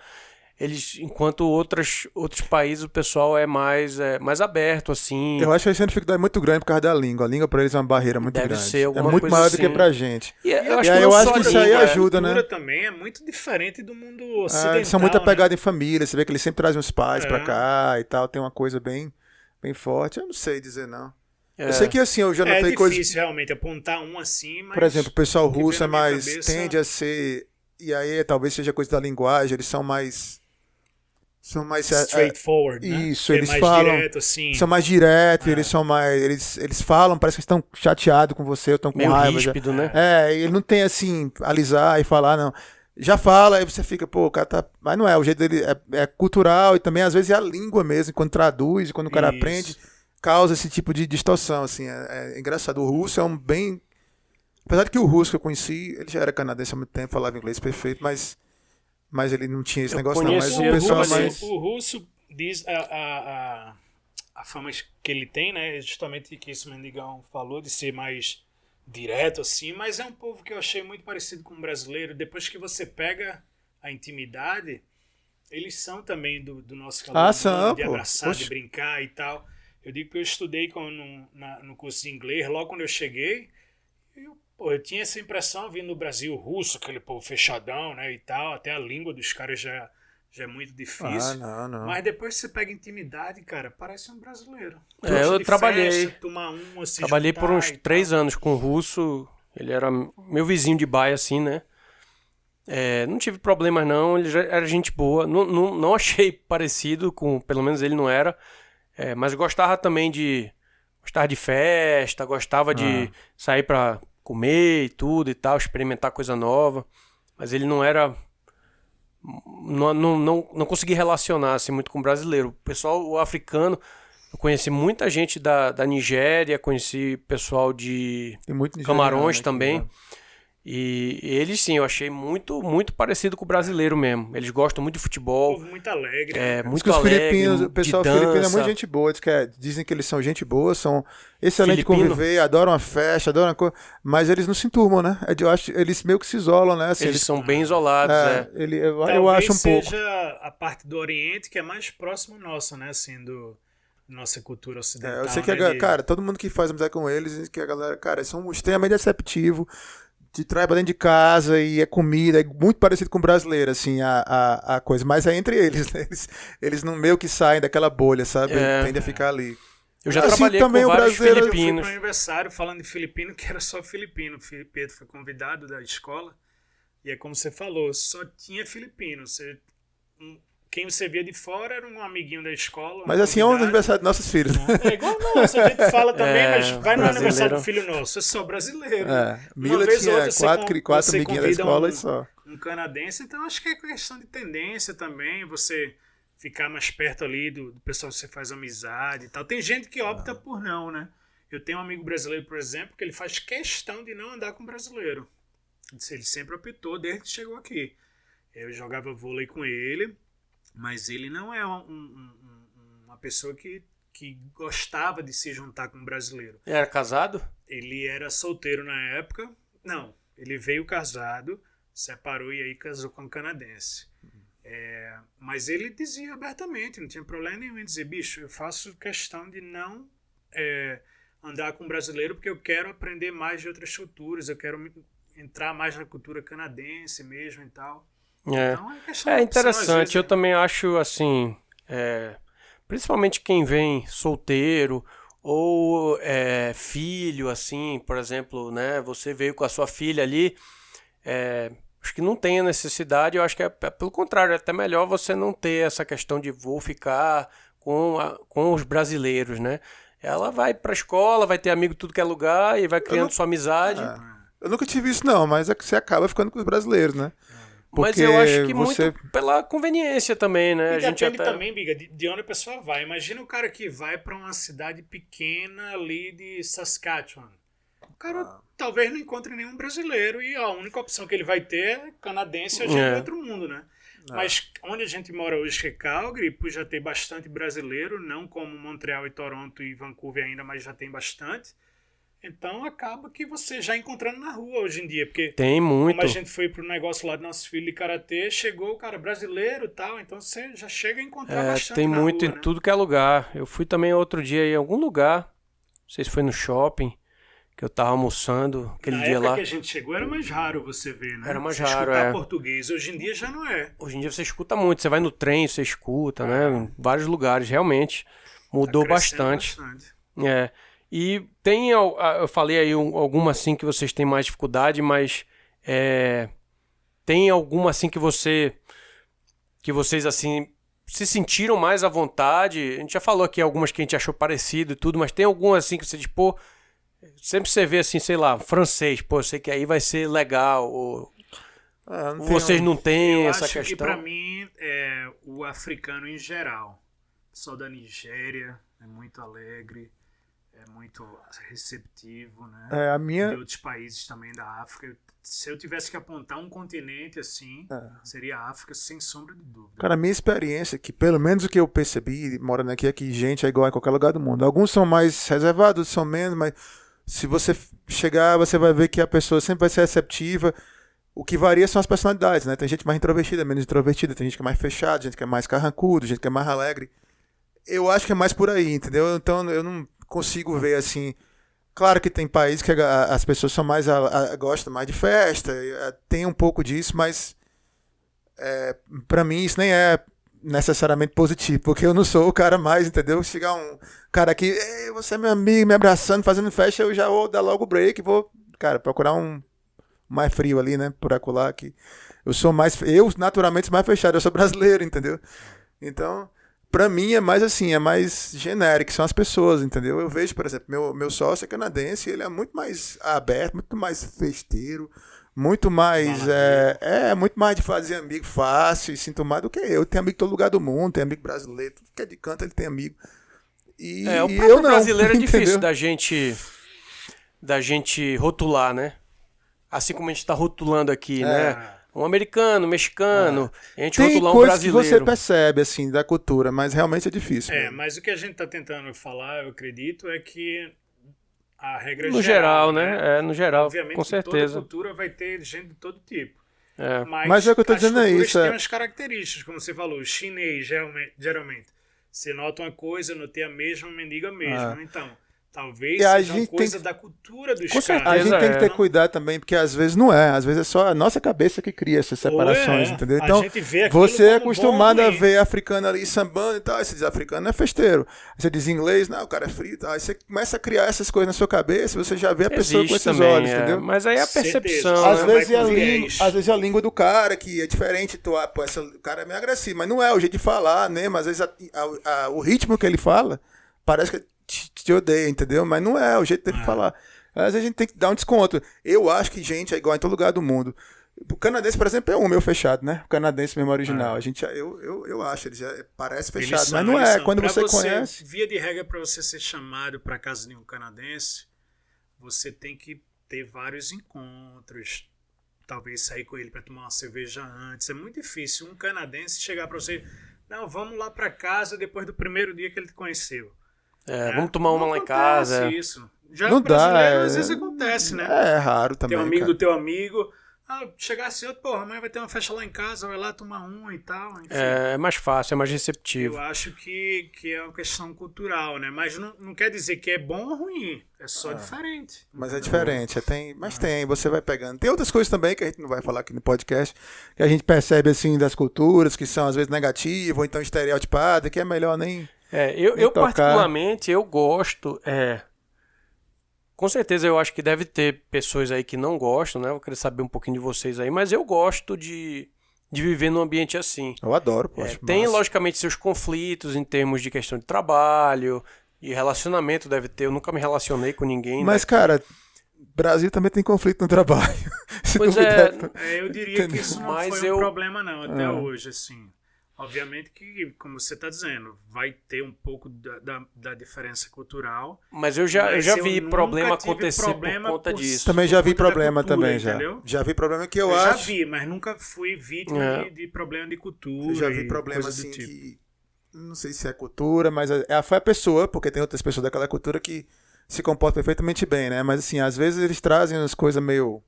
Enquanto outros países o pessoal é mais aberto, assim. Eu acho que eles têm uma dificuldade muito grande por causa da língua. A língua pra eles é uma barreira muito grande. Ser é muito maior do que pra gente. Eu acho que isso aí ajuda, né? A cultura também é muito diferente do mundo ocidental. Eles são muito apegados em família. Você vê que eles sempre trazem os pais pra cá e tal. Tem uma coisa bem, bem forte. Eu não sei dizer, não. Eu sei que assim, eu já notei coisas... É difícil realmente apontar um assim, mas... Por exemplo, o pessoal russo é mais... Tende a ser... E aí talvez seja coisa da linguagem. Eles são mais straightforward, né? Isso, eles falam, direto, assim. são mais diretos, eles são mais, eles falam, parece que estão chateados com você, ou estão com meio raiva. ríspido, né? Ele não tem assim, alisar e falar, não. Já fala, aí você fica, pô, o cara tá... Mas não é, o jeito dele é cultural e também às vezes é a língua mesmo, quando traduz, quando o cara aprende, causa esse tipo de distorção, assim, é engraçado. O russo é um bem... Apesar de que o russo que eu conheci, ele já era canadense há muito tempo, falava inglês perfeito, mas ele não tinha esse negócio não, mas o pessoal o russo diz a fama que ele tem, né, justamente que esse Mendigão falou, de ser mais direto assim, mas é um povo que eu achei muito parecido com o brasileiro. Depois que você pega a intimidade, eles são também do nosso calor são, de pô. abraçar, Oxe. de brincar e tal. Eu digo que eu estudei no curso de inglês, logo quando eu cheguei, eu tinha essa impressão vindo do Brasil russo, aquele povo fechadão, né, e tal, até a língua dos caras já é muito difícil. Não. Mas depois que você pega intimidade, cara, parece um brasileiro. Eu trabalhei. Festa, tomar se Trabalhei por juntar uns e 3 tal. anos com o russo. Ele era meu vizinho de bairro, assim, né? Não tive problemas, não. Ele já era gente boa. Não achei parecido com... Pelo menos ele não era. Mas gostava também de... Gostava de festa. Gostava de sair pra comer e tudo e tal. Experimentar coisa nova. Mas ele não era... Não consegui relacionar assim, muito com o brasileiro. O pessoal, o africano... Eu conheci muita gente da Nigéria. Conheci pessoal de Tem muito Camarões nigeriano aqui, também. né? E eles, sim, eu achei muito, muito parecido com o brasileiro mesmo. Eles gostam muito de futebol, Um povo muito alegre. Diz muito que os alegre, filipinos, o de pessoal filipino é dança. muito gente boa. Dizem que eles são gente boa, são excelentes de Filipino? conviver, adoram a festa, adoram a coisa, mas eles não se enturmam, né? Eu acho, eles meio que se isolam, né? Assim, Eles são bem isolados, eu Talvez acho um pouco. seja a parte do Oriente que é mais próximo nossa, né? Assim, nossa cultura ocidental. Eu sei que, né? cara, todo mundo que faz amizade com eles, diz que a galera, cara, eles são extremamente receptivos, te traz pra dentro de casa e é comida, é muito parecido com o brasileiro, assim, a coisa. Mas é entre eles, né? Eles não meio que saem daquela bolha, sabe? Tendem a ficar ali. Eu já Assim, trabalhei também com o vários brasileiro- Eu fui filipinos. para um aniversário falando de filipino, que era só filipino. O Pedro foi convidado da escola. E é como você falou, só tinha filipino. Quem você via de fora era um amiguinho da escola. Mas assim é o aniversário dos nossos filhos, né? É igual nosso, a gente fala também, mas vai no brasileiro. aniversário do filho nosso, é só brasileiro. Uma Mila vez ou tinha outra você quatro você amiguinhas da convida escola e só. um canadense, então acho que é questão de tendência também, você ficar mais perto ali do pessoal que você faz amizade e tal. Tem gente que opta por não, né? Eu tenho um amigo brasileiro, por exemplo, que ele faz questão de não andar com brasileiro. Ele sempre optou desde que chegou aqui. Eu jogava vôlei com ele, mas ele não é uma pessoa que gostava de se juntar com um brasileiro. Ele era casado? Ele era solteiro na época. Não, ele veio casado, separou e aí casou com um canadense. Mas ele dizia abertamente, não tinha problema nenhum em dizer, bicho, eu faço questão de não andar com um brasileiro porque eu quero aprender mais de outras culturas, eu quero entrar mais na cultura canadense mesmo e tal. Então, questão de opção, às Interessante, vezes, eu também acho assim, principalmente quem vem solteiro ou filho, assim, por exemplo, né, você veio com a sua filha ali, acho que não tem a necessidade, eu acho que pelo contrário, é até melhor você não ter essa questão de vou ficar com os brasileiros, né? Ela vai pra escola, vai ter amigo tudo que é lugar e vai criando sua amizade. Eu nunca tive isso não, mas é que você acaba ficando com os brasileiros, né? Mas Porque eu acho que você- muito pela conveniência também, né? E A gente depende até... também, Biga, de onde a pessoa vai. Imagina o cara que vai pra uma cidade pequena ali de Saskatchewan. O cara talvez não encontre nenhum brasileiro e a única opção que ele vai ter é canadense ou gente de outro mundo, né? Mas onde a gente mora hoje, que é Calgary, por já ter bastante brasileiro, não como Montreal e Toronto e Vancouver ainda, mas já tem bastante. Então acaba que você já encontrando na rua hoje em dia, porque Tem muito. como a gente foi pro negócio lá do nosso filho de karatê, chegou o cara brasileiro e tal, então você já chega a encontrar bastante Tem na muito rua, em né? tudo que é lugar. Eu fui também outro dia em algum lugar, não sei se foi no shopping, que eu tava almoçando aquele Na dia época lá. que a gente chegou era mais raro você ver, né? Era mais Você raro, escutar português. Hoje em dia já não é. Hoje em dia você escuta muito, você vai no trem, você escuta, né? Em vários lugares, realmente. Mudou Tá crescendo bastante. bastante. E tem, eu falei aí alguma assim que vocês têm mais dificuldade, mas tem alguma assim que vocês assim se sentiram mais à vontade? A gente já falou aqui algumas que a gente achou parecido e tudo, mas tem alguma assim que você diz, pô, sempre você vê assim, sei lá, francês, pô, eu sei que aí vai ser legal, ou não tem vocês não têm Eu essa acho que questão? pra mim, o africano em geral, pessoal da Nigéria é muito alegre, é muito receptivo, né? a minha De outros países também da África. Se eu tivesse que apontar um continente assim, seria a África, sem sombra de dúvida. Cara, a minha experiência, que pelo menos o que eu percebi morando aqui, é que gente é igual em qualquer lugar do mundo. Alguns são mais reservados, outros são menos, mas Se você chegar, você vai ver que a pessoa sempre vai ser receptiva. O que varia são as personalidades, né? Tem gente mais introvertida, menos introvertida, tem gente que é mais fechada, gente que é mais carrancudo, gente que é mais alegre. Eu acho que é mais por aí, entendeu? Então eu não consigo ver assim. Claro que tem países que as pessoas são mais gostam mais de festa, tem um pouco disso, mas pra mim isso nem é necessariamente positivo, porque eu não sou o cara mais, entendeu? Chegar um cara aqui, ei, você é meu amigo, me abraçando, fazendo festa, eu já vou dar logo o break, vou, cara, procurar um mais frio ali, né, por acolá, que eu naturalmente sou mais fechado, eu sou brasileiro, entendeu? Então, pra mim é mais assim, é mais genérico, são as pessoas, entendeu? Eu vejo, por exemplo, meu sócio é canadense, ele é muito mais aberto, muito mais festeiro, muito mais muito mais de fazer amigo fácil e sinto mais do que eu. Tenho amigo em todo lugar do mundo, tenho amigo brasileiro, tudo que é de canto ele tem amigo. O próprio brasileiro é difícil da gente rotular, né? Assim como a gente tá rotulando aqui, né? Um americano, um mexicano, a gente rotular um brasileiro. Tem coisas que você percebe, assim, da cultura, mas realmente é difícil. Mas o que a gente tá tentando falar, eu acredito, é que a regra no geral, né? No geral, obviamente, com certeza. Toda cultura vai ter gente de todo tipo. Mas é o que eu tô dizendo é isso. Tem umas características, como você falou. O chinês, geralmente, você nota uma coisa, eu notei a mesma, mendiga mesmo. Então, talvez seja uma coisa da cultura dos caras. A gente tem que ter cuidado também, porque às vezes não é. Às vezes é só a nossa cabeça que cria essas separações, entendeu? Então, você é acostumado a ver africano ali sambando e tal. Aí você diz, africano é festeiro. Aí você diz inglês, não, o cara é frito. Aí você começa a criar essas coisas na sua cabeça, você já vê a pessoa com esses também, olhos, entendeu? Mas aí é a percepção. Às vezes é a língua do cara que é diferente. O cara é meio agressivo, mas não é o jeito de falar, né? Mas às vezes o ritmo que ele fala parece que te odeia, entendeu? Mas não é o jeito dele falar. Às vezes a gente tem que dar um desconto. Eu acho que gente é igual em todo lugar do mundo. O canadense, por exemplo, é meio fechado, né? O canadense mesmo original. Eu acho, ele já parece fechado, mas não é. Quando você conhece... Via de regra, para você ser chamado para casa de um canadense, você tem que ter vários encontros. Talvez sair com ele para tomar uma cerveja antes. É muito difícil um canadense chegar para você, não, vamos lá para casa depois do primeiro dia que ele te conheceu. Vamos tomar uma lá em casa. Isso. Já não brasileiro, às vezes acontece, né? É raro também. Tem um amigo do teu amigo. Chegar assim, amanhã vai ter uma festa lá em casa, vai lá tomar um e tal. Enfim. É mais fácil, é mais receptivo. Eu acho que é uma questão cultural, né? Mas não quer dizer que é bom ou ruim. É só diferente. Mas é diferente. Você vai pegando. Tem outras coisas também que a gente não vai falar aqui no podcast, que a gente percebe assim das culturas, que são às vezes negativas, ou então estereotipadas, que é melhor nem. Eu particularmente, eu gosto. Com certeza eu acho que deve ter pessoas aí que não gostam, né? Eu queria saber um pouquinho de vocês aí, mas eu gosto de viver num ambiente assim. Eu adoro, pô. Tem, massa. Logicamente, seus conflitos em termos de questão de trabalho e relacionamento deve ter. Eu nunca me relacionei com ninguém. Mas, cara, Brasil também tem conflito no trabalho. Pois eu diria que isso não foi um problema não, até hoje, assim. Obviamente que, como você está dizendo, vai ter um pouco da diferença cultural. Mas eu já vi problema acontecer por conta disso. Também já vi problema cultura, também, já vi problema que eu acho. Já vi, mas nunca fui vítima de problema de cultura. Eu já vi problema assim tipo. Que não sei se é cultura, mas foi a pessoa, porque tem outras pessoas daquela cultura que se comportam perfeitamente bem, né? Mas assim, às vezes eles trazem as coisas meio...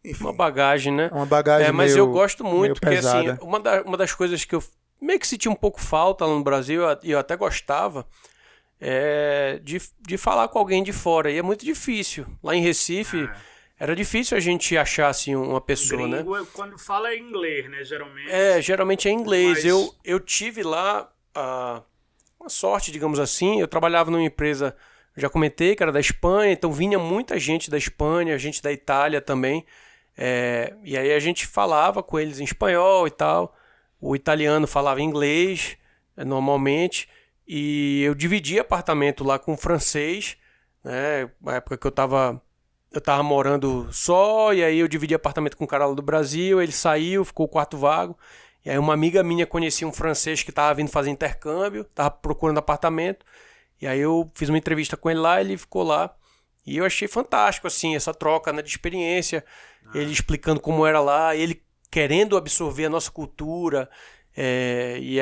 Enfim, uma bagagem, né? Uma bagagem mas meio, eu gosto muito, porque pesada. assim, uma das coisas que eu meio que senti um pouco falta lá no Brasil, e eu até gostava, de falar com alguém de fora. E é muito difícil. Lá em Recife, era difícil a gente achar assim, uma pessoa, gringo, né? Quando fala é inglês, né? Geralmente. Geralmente é inglês. Mas... Eu tive lá uma sorte, digamos assim. Eu trabalhava numa empresa, já comentei, que era da Espanha, então vinha muita gente da Espanha, gente da Itália também. E aí a gente falava com eles em espanhol e tal. O italiano falava inglês, normalmente. E eu dividi apartamento lá com o francês, né? Na época que eu tava morando só, e aí eu dividi apartamento com um cara lá do Brasil, ele saiu, ficou o quarto vago. E aí uma amiga minha conhecia um francês que tava vindo fazer intercâmbio, tava procurando apartamento. E aí eu fiz uma entrevista com ele lá, ele ficou lá. E eu achei fantástico, assim, essa troca, né, de experiência. Ele explicando como era lá, ele querendo absorver a nossa cultura. E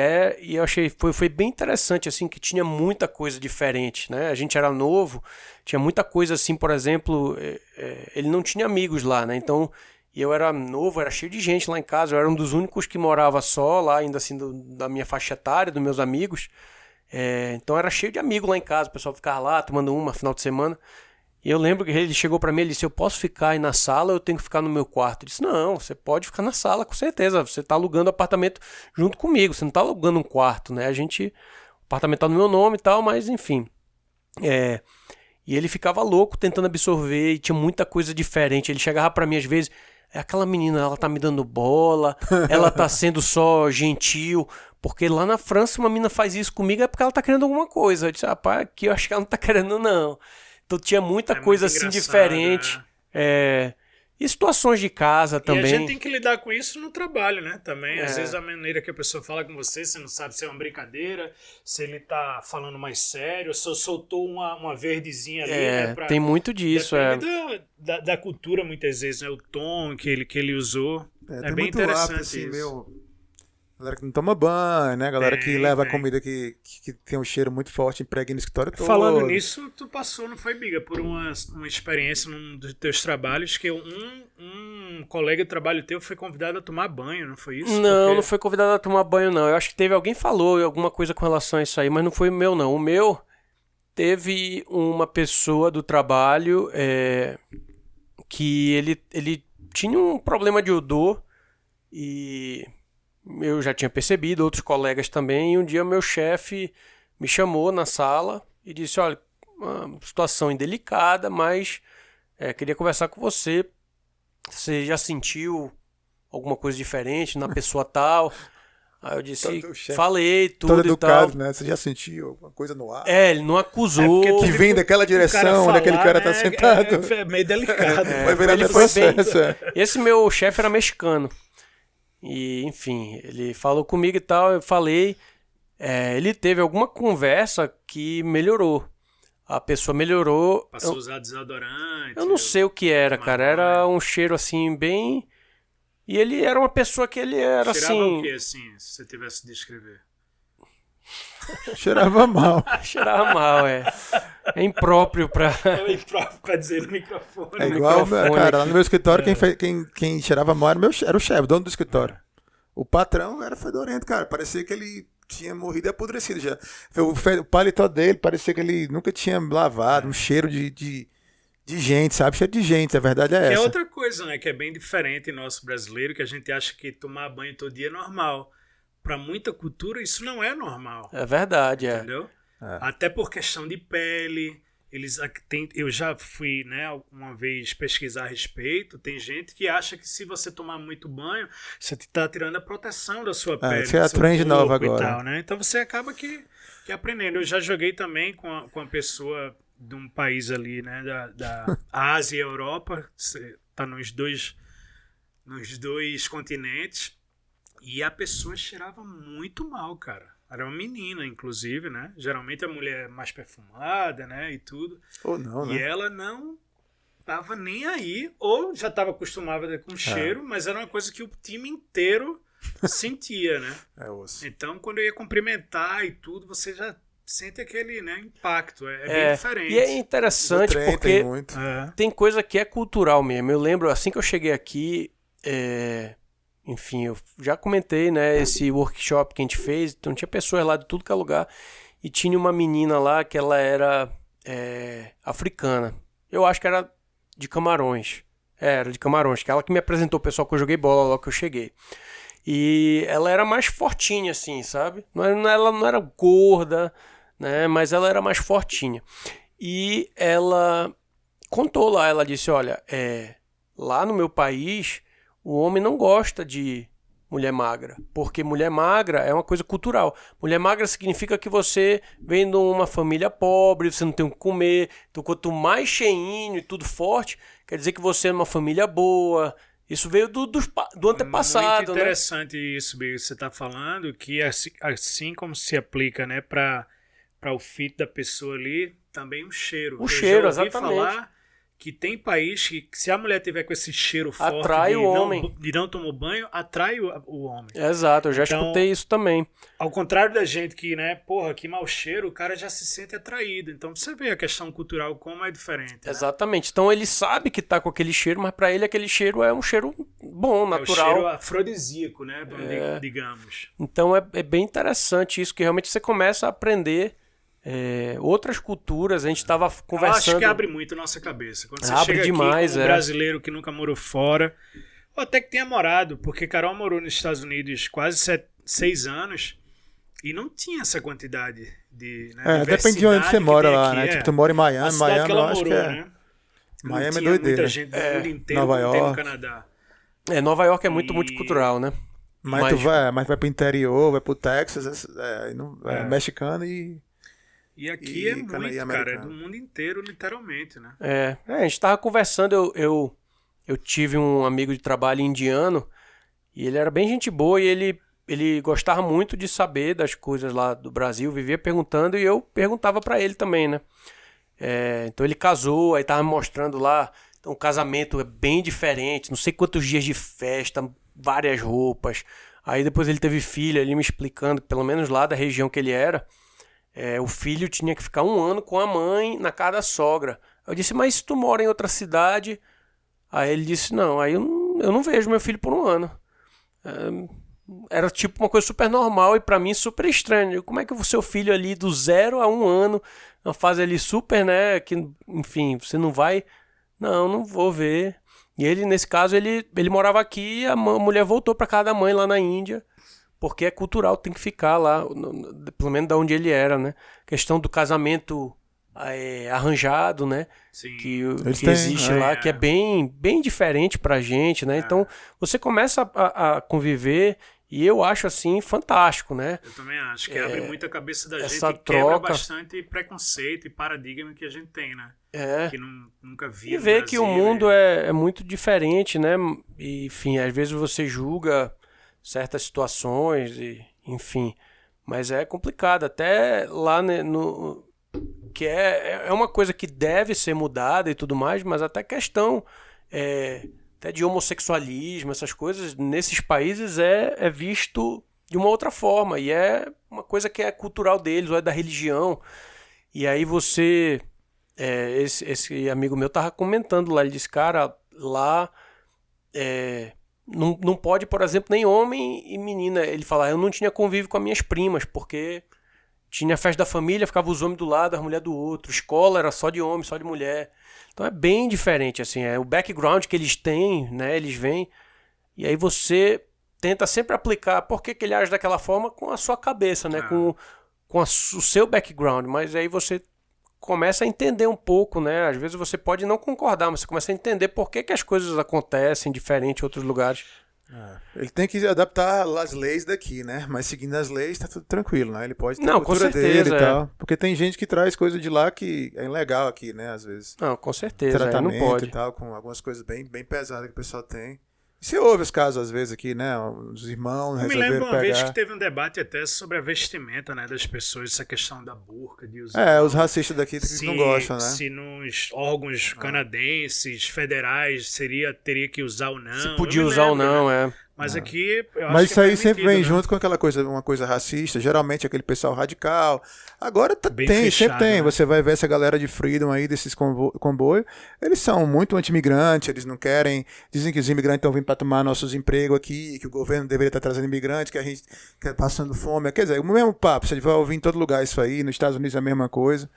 eu achei, foi bem interessante, assim, que tinha muita coisa diferente, né? A gente era novo, tinha muita coisa assim, por exemplo, ele não tinha amigos lá, né? Então, eu era novo, era cheio de gente lá em casa, eu era um dos únicos que morava só lá, ainda assim, da minha faixa etária, dos meus amigos. Então era cheio de amigos lá em casa, o pessoal ficava lá tomando uma final de semana. E eu lembro que ele chegou pra mim e disse: eu posso ficar aí na sala ou eu tenho que ficar no meu quarto? Eu disse: não, você pode ficar na sala, com certeza. Você tá alugando apartamento junto comigo, você não tá alugando um quarto, né? O apartamento tá no meu nome e tal, mas enfim. E ele ficava louco tentando absorver e tinha muita coisa diferente. Ele chegava pra mim às vezes: aquela menina, ela tá me dando bola, ela tá sendo só gentil, porque lá na França uma menina faz isso comigo é porque ela tá querendo alguma coisa. Eu disse: rapaz, aqui eu acho que ela não tá querendo não. Então tinha muita coisa assim diferente. E situações de casa também. E a gente tem que lidar com isso no trabalho, né? Também, às vezes a maneira que a pessoa fala com você não sabe se é uma brincadeira, se ele tá falando mais sério, se soltou uma verdezinha ali, né? Tem muito disso. Depende da cultura, muitas vezes, né? O tom que ele usou. É bem interessante lápis, assim, isso. Galera que não toma banho, né? Galera que leva comida que tem um cheiro muito forte, impregna no escritório todo. Falando nisso, tu passou, não foi, Biga, por uma experiência num dos teus trabalhos que um colega de trabalho teu foi convidado a tomar banho, não foi isso? Não foi convidado a tomar banho, não. Eu acho que teve alguém falou alguma coisa com relação a isso aí, mas não foi o meu, não. O meu teve uma pessoa do trabalho que ele tinha um problema de odor e eu já tinha percebido, outros colegas também, e um dia o meu chefe me chamou na sala e disse: olha, uma situação indelicada, mas queria conversar com você. Você já sentiu alguma coisa diferente na pessoa tal? Aí eu disse, falei tudo todo educado, e tal. Né? Você já sentiu alguma coisa no ar? Ele não acusou. Que vem daquela direção onde aquele cara tá sentado. É meio delicado. Ele foi bem. Esse meu chefe era mexicano. E, enfim, ele falou comigo e tal, eu falei. Ele teve alguma conversa que melhorou. A pessoa melhorou. Passou a usar desodorante. Eu não sei o que era, cara. Era um cheiro assim, bem. E ele era uma pessoa que ele era cheirava assim. O que, assim, se você tivesse de descrever? Cheirava mal. Cheirava mal, É impróprio pra. É impróprio pra dizer no microfone. É igual, cara, lá no meu escritório, quem cheirava mal era o chefe, o dono do escritório. O patrão era fedorento, cara. Parecia que ele tinha morrido e apodrecido já. O paletó dele parecia que ele nunca tinha lavado, um cheiro de gente, sabe? Cheiro de gente, a verdade é essa. Que é outra coisa, né? Que é bem diferente em nosso brasileiro, que a gente acha que tomar banho todo dia é normal. Para muita cultura, isso não é normal. É verdade, entendeu? Até por questão de pele. Eu já fui, né, uma vez pesquisar a respeito. Tem gente que acha que se você tomar muito banho, você está tirando a proteção da sua pele. Isso é a trend nova agora. Tal, né? Então você acaba que aprendendo. Eu já joguei também com a pessoa de um país ali, né, da Ásia e Europa. Você tá nos dois continentes. E a pessoa cheirava muito mal, cara. Era uma menina, inclusive, né? Geralmente a mulher é mais perfumada, né? E tudo. Ou não, né? E ela não tava nem aí. Ou já estava acostumada com o cheiro, mas era uma coisa que o time inteiro sentia, né? Então, quando eu ia cumprimentar e tudo, você já sente aquele, né, impacto. É bem diferente. E é interessante porque tem coisa que é cultural mesmo. Eu lembro, assim que eu cheguei aqui... Enfim, eu já comentei, né, esse workshop que a gente fez, então tinha pessoas lá de tudo que é lugar, e tinha uma menina lá que ela era africana. Eu acho que era de Camarões. Era de Camarões, que ela que me apresentou o pessoal que eu joguei bola logo que eu cheguei. E ela era mais fortinha, assim, sabe? Ela não era gorda, né, mas ela era mais fortinha. E ela contou lá, ela disse, olha, lá no meu país... O homem não gosta de mulher magra, porque mulher magra é uma coisa cultural. Mulher magra significa que você vem de uma família pobre, você não tem o que comer. Então, quanto mais cheinho e tudo forte, quer dizer que você é uma família boa. Isso veio do antepassado. Muito interessante, né? Isso, Bia, que você está falando, que assim como se aplica, né, para o fit da pessoa ali, também o cheiro. Cheiro, já ouvi exatamente. falar que tem país que se a mulher tiver com esse cheiro forte Atrai o homem. de não tomar banho, atrai o homem. Exato, eu já Então, escutei isso também. Ao contrário da gente que, né, porra, que mau cheiro, o cara já se sente atraído. Então você vê a questão cultural como é diferente. Né? Exatamente. Então ele sabe que tá com aquele cheiro, mas pra ele aquele cheiro é um cheiro bom, natural. É o cheiro afrodisíaco, né, digamos. Então é bem interessante isso, que realmente você começa a aprender outras culturas. A gente estava conversando. Eu acho que abre muito a nossa cabeça. Quando você Abre chega demais, aqui como brasileiro que nunca morou fora, ou até que tenha morado, porque Carol morou nos Estados Unidos quase 6 anos e não tinha essa quantidade de depende de onde você mora lá, né? Tipo, tu mora em Miami, a cidade que ela eu acho morou, que né? Miami é Muita doideira. gente do mundo inteiro, Nova como tem no York. Canadá. Nova York é muito multicultural, né? Mas tu vai pro interior, vai pro Texas, mexicano E aqui é muito, e cara, é do mundo inteiro, literalmente, né? A gente tava conversando, eu tive um amigo de trabalho indiano, e ele era bem gente boa, e ele gostava muito de saber das coisas lá do Brasil, vivia perguntando, e eu perguntava pra ele também, né? Então ele casou, aí tava me mostrando lá, então o casamento é bem diferente, não sei quantos dias de festa, várias roupas. Aí depois ele teve filho, ele me explicando que pelo menos lá da região que ele era, o filho tinha que ficar 1 ano com a mãe na casa da sogra. Eu disse, mas se tu mora em outra cidade? Aí ele disse, não, aí eu não vejo meu filho por 1 ano. Era tipo uma coisa super normal e pra mim super estranho. Como é que o seu filho ali do 0 a 1 ano, uma fase ali super, né, que enfim, você não vai... Não vou ver. E ele, nesse caso, ele morava aqui e a mulher voltou pra casa da mãe lá na Índia, porque é cultural, tem que ficar lá, pelo menos da onde ele era, né? Questão do casamento arranjado, né? Sim. Que existe lá, que é bem, bem diferente pra gente, né? Então, você começa a conviver e eu acho, assim, fantástico, né? Eu também acho que abre muito a cabeça da gente essa e quebra troca. Bastante preconceito e paradigma que a gente tem, né? Que nunca viu E ver que o mundo é muito diferente, né? E, enfim, às vezes você julga certas situações, e, enfim. Mas é complicado. Até lá que é uma coisa que deve ser mudada e tudo mais, mas até questão até de homossexualismo, essas coisas, nesses países é visto de uma outra forma. E é uma coisa que é cultural deles, ou é da religião. E aí você... esse amigo meu tava comentando lá, ele disse, cara, lá não pode, por exemplo, nem homem e menina. Ele fala, eu não tinha convívio com as minhas primas, porque tinha festa da família, ficava os homens do lado, as mulheres do outro, escola era só de homem, só de mulher. Então é bem diferente, assim, o background que eles têm, né, eles vêm, e aí você tenta sempre aplicar por que ele age daquela forma com a sua cabeça, né, com o seu background, mas aí você começa a entender um pouco, né? Às vezes você pode não concordar, mas você começa a entender por que as coisas acontecem diferente em outros lugares. Ele tem que adaptar as leis daqui, né? Mas seguindo as leis tá tudo tranquilo, né? Ele pode ter Não, a cultura com certeza, dele e tal. Porque tem gente que traz coisa de lá que é ilegal aqui, né? Às vezes. Não, com certeza, Tratamento não pode. e tal, com algumas coisas bem, bem pesadas que o pessoal tem. E você ouve os casos, às vezes, aqui, né? Os irmãos Eu me resolveram lembro uma pegar... vez que teve um debate até sobre a vestimenta, né, das pessoas, essa questão da burca, de usar. os racistas daqui não gostam, né? Se nos órgãos canadenses, federais, teria que usar ou não. Se podia usar ou não, né? Mas aqui, eu acho Mas que isso é aí sempre vem permitido, né? junto com aquela coisa, uma coisa racista, geralmente aquele pessoal radical. Agora Bem tem, fechado, sempre tem. né? Você vai ver essa galera de Freedom aí, desses comboios, eles são muito anti-imigrante, eles não querem, dizem que os imigrantes estão vindo para tomar nossos empregos aqui, que o governo deveria estar trazendo imigrantes, que a gente está passando fome. Quer dizer, o mesmo papo, você vai ouvir em todo lugar isso aí, nos Estados Unidos é a mesma coisa.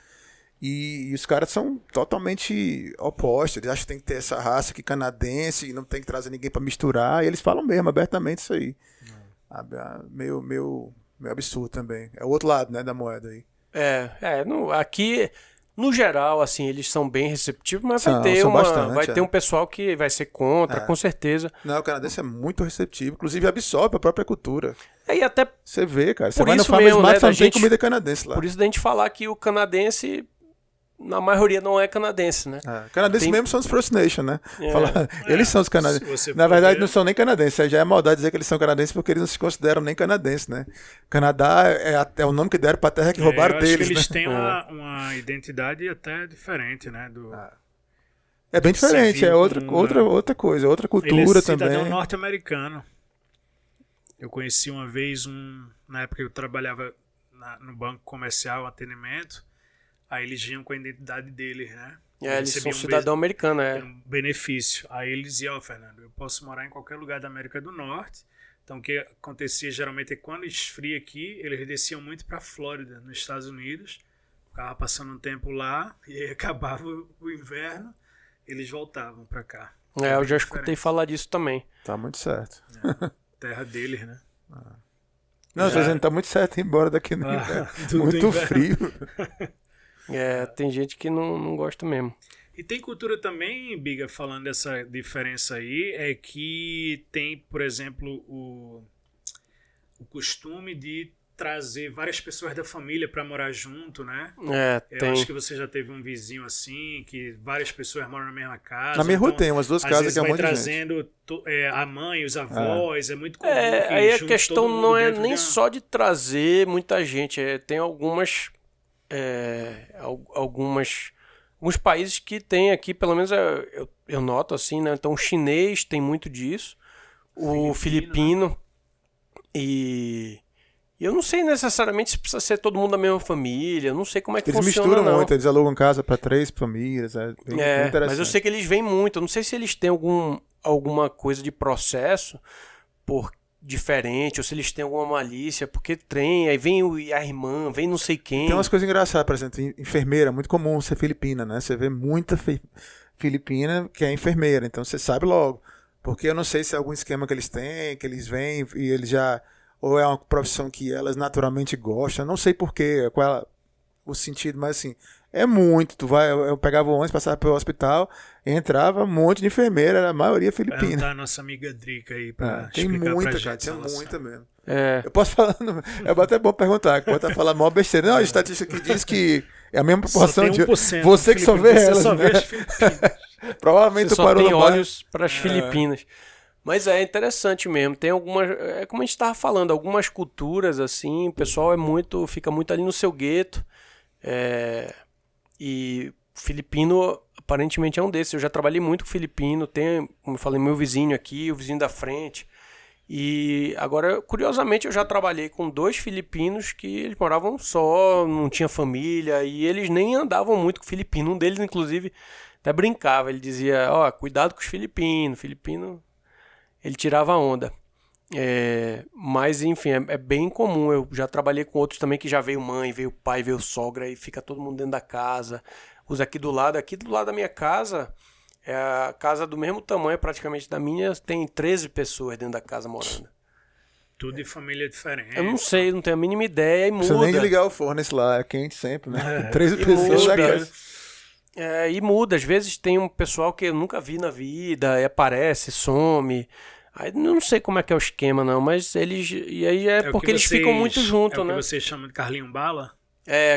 E os caras são totalmente opostos. Eles acham que tem que ter essa raça aqui canadense e não tem que trazer ninguém para misturar. E eles falam mesmo abertamente isso aí. Meio absurdo também. É o outro lado, né, da moeda aí. Aqui, no geral, assim, eles são bem receptivos, mas São vai bastante, ter um pessoal que vai ser contra, com certeza. Não, o canadense é muito receptivo. Inclusive absorve a própria cultura. E até Você vê, cara. Você por vai no isso Farmers mesmo, Market, né, não tem comida canadense lá. Por isso da gente falar que o canadense, na maioria, não é canadense, né? Canadenses mesmo são os First Nation, né? Eles são os canadenses. Se você Na for verdade, ver- não são nem canadenses. Já é maldade dizer que eles são canadenses porque eles não se consideram nem canadenses, né? Canadá é o nome que deram pra terra que roubaram eu acho deles, que eles né? têm uma identidade até diferente, né? É bem diferente, civil é outra coisa, outra cultura também. Ele é cidadão norte-americano. Eu conheci uma vez na época que eu trabalhava no banco comercial, atendimento, aí eles vinham com a identidade deles, né? Eles são cidadão americano, um benefício. Aí ele dizia, Fernando, eu posso morar em qualquer lugar da América do Norte. Então o que acontecia geralmente é que quando esfria aqui, eles desciam muito para Flórida, nos Estados Unidos, ficava passando um tempo lá, e aí acabava o inverno, eles voltavam para cá. Eu já escutei falar disso também. Tá muito certo. Terra deles, né? Não, tô dizendo, tá muito certo ir embora daqui no inverno. Muito frio. Tem gente que não gosta mesmo. E tem cultura também, Biga, falando dessa diferença aí, é que tem, por exemplo, o costume de trazer várias pessoas da família para morar junto, né? Eu acho que você já teve um vizinho assim, que várias pessoas moram na mesma casa. Na minha rua tem umas 2 casas que é um monte de gente. Trazendo a mãe, os avós, é muito comum. Aí a questão não é nem só de trazer muita gente, tem alguns países que tem aqui, pelo menos eu noto assim, né? Então o chinês tem muito disso, o filipino, né? E eu não sei necessariamente se precisa ser todo mundo da mesma família, eu não sei como é que funciona. Eles misturam muito, eles alugam casa para 3 famílias, bem interessante. Mas eu sei que eles vêm muito, eu não sei se eles têm alguma coisa de processo diferente, ou se eles têm alguma malícia, porque aí vem a irmã, vem não sei quem. Tem umas coisas engraçadas, por exemplo, enfermeira, muito comum ser filipina, né? Você vê muita filipina que é enfermeira, então você sabe logo. Porque eu não sei se é algum esquema que eles têm, que eles vêm e eles já... Ou é uma profissão que elas naturalmente gostam, não sei porquê, qual é o sentido, mas assim, é muito. Eu pegava o ônibus, passava pelo hospital, entrava um monte de enfermeira, era a maioria filipina. Perguntar a nossa amiga Drica aí pra explicar muita, pra gente. Cara, tem muita mesmo. É. Eu posso falar, é até bom perguntar, pode estar falando maior besteira. Não, a estatística que diz que é a mesma proporção de... Você que só vê elas, só né? vê as Filipinas. Provavelmente você tu parou só tem no bairro. olhos para as Filipinas. Mas é interessante mesmo. Tem algumas... É como a gente estava falando, algumas culturas, assim, o pessoal fica muito ali no seu gueto. E filipino, aparentemente, é um desses. Eu já trabalhei muito com filipino. Tem, como eu falei, meu vizinho aqui, o vizinho da frente. E agora, curiosamente, eu já trabalhei com 2 filipinos que eles moravam só, não tinha família, e eles nem andavam muito com filipino. Um deles, inclusive, até brincava. Ele dizia, cuidado com os filipinos. Filipino, ele tirava onda. Mas, enfim, é bem comum. Eu já trabalhei com outros também que já veio mãe, veio pai, veio sogra, e fica todo mundo dentro da casa. Os aqui do lado da minha casa... É a casa do mesmo tamanho praticamente da minha, tem 13 pessoas dentro da casa morando. Tudo de família diferente. Eu não sei, não tenho a mínima ideia e muda. Não precisa nem ligar o forno esse lá, é quente sempre, né? 13 pessoas da casa. E muda, às vezes tem um pessoal que eu nunca vi na vida, e aparece, some. Aí não sei como é que é o esquema não, mas eles... E aí porque eles ficam muito juntos, né? É o que vocês chamam de Carlinho Bala?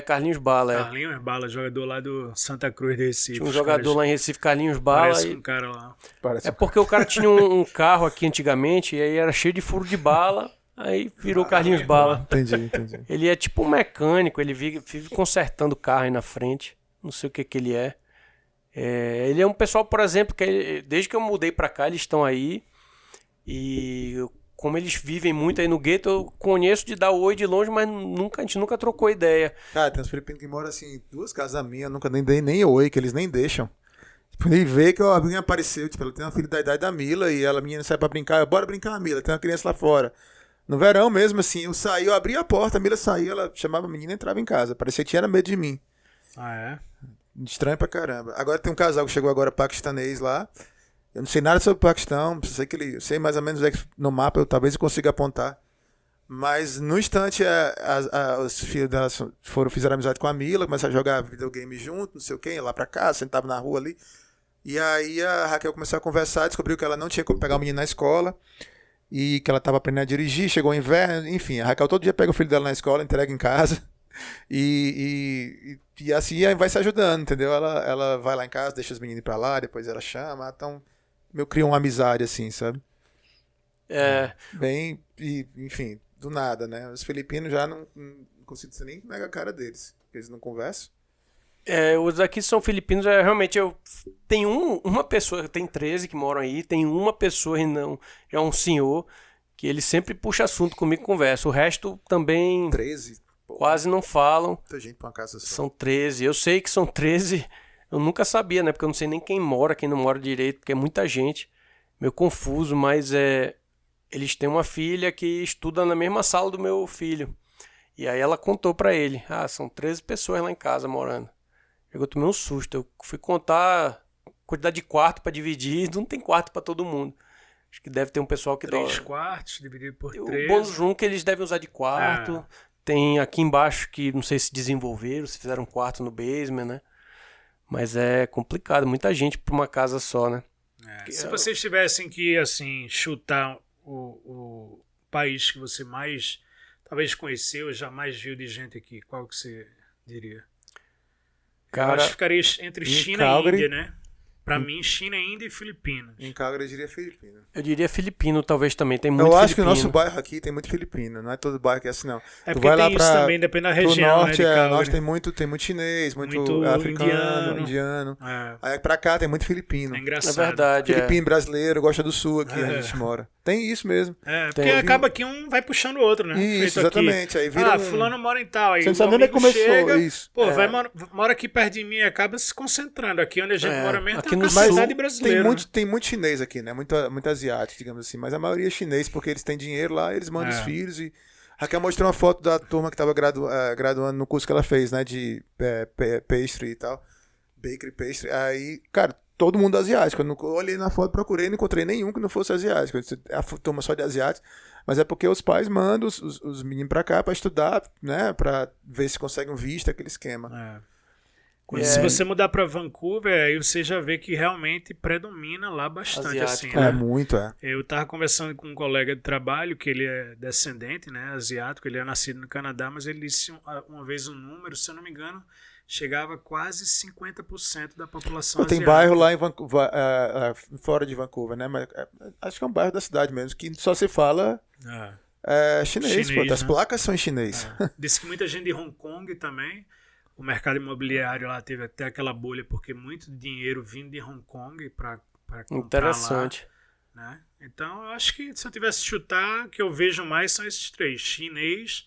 Carlinhos Bala. Carlinhos Bala, jogador lá do Santa Cruz de Recife. Tinha um jogador lá em Recife, Carlinhos Bala. Parece um cara lá. Porque o cara tinha um carro aqui antigamente, e aí era cheio de furo de bala, aí virou Carlinhos Bala. Entendi. Ele é tipo um mecânico, ele vive consertando o carro aí na frente. Não sei o que ele é. Ele é um pessoal, por exemplo, que desde que eu mudei pra cá, eles estão aí. E como eles vivem muito aí no gueto, eu conheço de dar oi de longe, mas a gente nunca trocou ideia. Cara, tem uns filipinos que moram assim, 2 casas minhas, eu nunca nem dei nem oi, que eles nem deixam. Tipo, ele vê que a menina apareceu, tipo, ela tem uma filha da idade da Mila, e a menina sai pra brincar, bora brincar, Mila, tem uma criança lá fora. No verão mesmo, assim, eu abri a porta, a Mila saiu, ela chamava a menina e entrava em casa. Parecia que tinha medo de mim. Estranho pra caramba. Agora tem um casal que chegou agora, paquistanês lá. Eu não sei nada sobre o Paquistão, eu sei mais ou menos no mapa, talvez eu consiga apontar. Mas no instante os filhos dela fizeram amizade com a Mila, começaram a jogar videogame junto, não sei o quê, lá pra cá, sentava na rua ali. E aí a Raquel começou a conversar, descobriu que ela não tinha como pegar o menino na escola e que ela estava aprendendo a dirigir, chegou o inverno, enfim, a Raquel todo dia pega o filho dela na escola, entrega em casa e assim vai se ajudando, entendeu? Ela vai lá em casa, deixa os meninos ir pra lá, depois ela chama, então cria uma amizade assim, sabe? Bem, enfim, do nada, né? Os filipinos já não consigo nem pegar a cara deles, porque eles não conversam. Os aqui são filipinos, realmente tem uma pessoa, tem 13 que moram aí, tem uma pessoa e não, é um senhor, que ele sempre puxa assunto comigo e conversa. O resto também 13? quase não falam. Muita gente pra uma casa só. São 13. Eu sei que são 13, eu nunca sabia, né? Porque eu não sei nem quem mora, quem não mora direito, porque é muita gente. Meio confuso, mas eles têm uma filha que estuda na mesma sala do meu filho. E aí ela contou pra ele, são 13 pessoas lá em casa morando. Eu tomei um susto, eu fui contar a quantidade de quarto pra dividir, não tem quarto pra todo mundo. Acho que deve ter um pessoal que... 3 quartos dividido por 3. O bônus room que eles devem usar de quarto. Tem aqui embaixo que não sei se desenvolveram, se fizeram um quarto no basement, né? Mas é complicado, muita gente pra uma casa só, né? Se vocês tivessem que, assim, chutar o país que você mais talvez conheceu, jamais viu de gente aqui, qual que você diria? Cara, eu acho que ficaria entre China Calgary, e Índia, né? Pra mim, China, Índia e Filipinas. Em Calgary eu diria Filipina. Eu diria filipino, talvez também. Tem muito Eu acho que o filipino. nosso bairro aqui tem muito filipino. Não é todo bairro que é assim, não. É Tu porque vai lá tem isso também, depende da pro região, norte, né, de Calgary. nós tem muito chinês, muito africano, indiano. Aí pra cá tem muito filipino. É É engraçado. verdade. Filipino, brasileiro, gosta do sul aqui, onde a gente mora. Tem isso mesmo. Porque Tem. acaba que um vai puxando o outro, né? Isso, Feito exatamente. Aqui. Aí vira fulano mora em tal. Aí Você não o sabe nem amigo como começou chega, isso. Pô, mora aqui perto de mim e acaba se concentrando. Aqui onde a gente mora mesmo aqui tem no uma sul cidade brasileira. Tem muito chinês aqui, né? Muito asiático, digamos assim. Mas a maioria é chinês, porque eles têm dinheiro lá, eles mandam os filhos. E Raquel mostrou uma foto da turma que estava graduando no curso que ela fez, né? De pastry e tal. Bakery pastry. Aí, cara, todo mundo asiático. Eu olhei na foto, procurei, não encontrei nenhum que não fosse asiático. A turma só de asiáticos. Mas é porque os pais mandam os meninos pra cá pra estudar, né? Pra ver se conseguem um visto, aquele esquema. Se você mudar pra Vancouver, aí você já vê que realmente predomina lá bastante. Asiático, assim, né? Muito. Eu tava conversando com um colega de trabalho que ele é descendente, né? Asiático, ele é nascido no Canadá, mas ele disse uma vez um número, se eu não me engano, chegava a quase 50% da população Tem asiática. bairro lá em Vancouver, fora de Vancouver, né? Mas acho que é um bairro da cidade mesmo, que só se fala chinês, pô. As placas são em chinês. Disse que muita gente de Hong Kong também. O mercado imobiliário lá teve até aquela bolha, porque muito dinheiro vindo de Hong Kong para comprar Interessante. lá. Né? Então, eu acho que se eu tivesse que chutar, o que eu vejo mais são esses três. Chinês,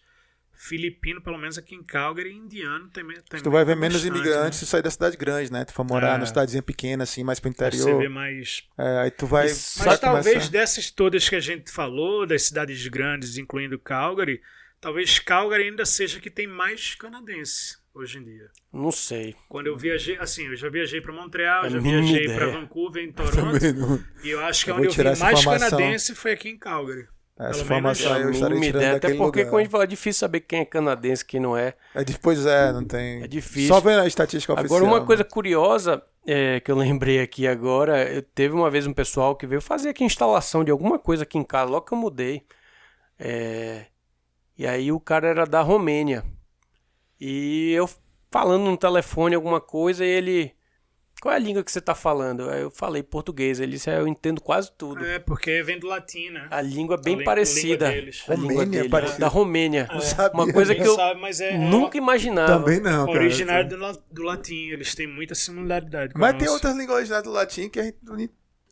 filipino, pelo menos aqui em Calgary, e indiano também. Tu vai ver menos bastante, imigrantes né? se sair da cidade grande, né? Tu for morar numa cidadezinha pequena, assim, mais pro interior. Você vê mais... Aí tu vai... Mas talvez dessas todas que a gente falou, das cidades grandes, incluindo Calgary, talvez Calgary ainda seja que tem mais canadenses hoje em dia. Não sei. Quando eu viajei, assim, eu já viajei para Montreal, já mínima viajei ideia. para Vancouver, em Toronto, e eu acho que onde eu vi tirar essa mais informação. canadense foi aqui em Calgary. Essa Pelo menos informação aí eu estarei Mínima tirando ideia. Até daquele porque lugar. quando a gente fala, é difícil saber quem é canadense e quem não é. Pois é, não tem... É difícil. Só vendo a estatística oficial. Agora, uma né? coisa curiosa que eu lembrei aqui agora, teve uma vez um pessoal que veio fazer aqui instalação de alguma coisa aqui em casa, logo que eu mudei. E aí o cara era da Romênia. E eu falando no telefone alguma coisa, e ele... Qual é a língua que você tá falando? Aí eu falei português. Ele disse, eu entendo quase tudo. Porque vem do latim, né? A língua é bem língua parecida. deles. A língua Romênia, dele, parecida. da Romênia. Não sabia, Uma coisa né? que eu Sabe, mas nunca imaginava. Também não, cara. originário do latim. Eles têm muita similaridade com a Mas tem nossa. outras linguagens do latim que a gente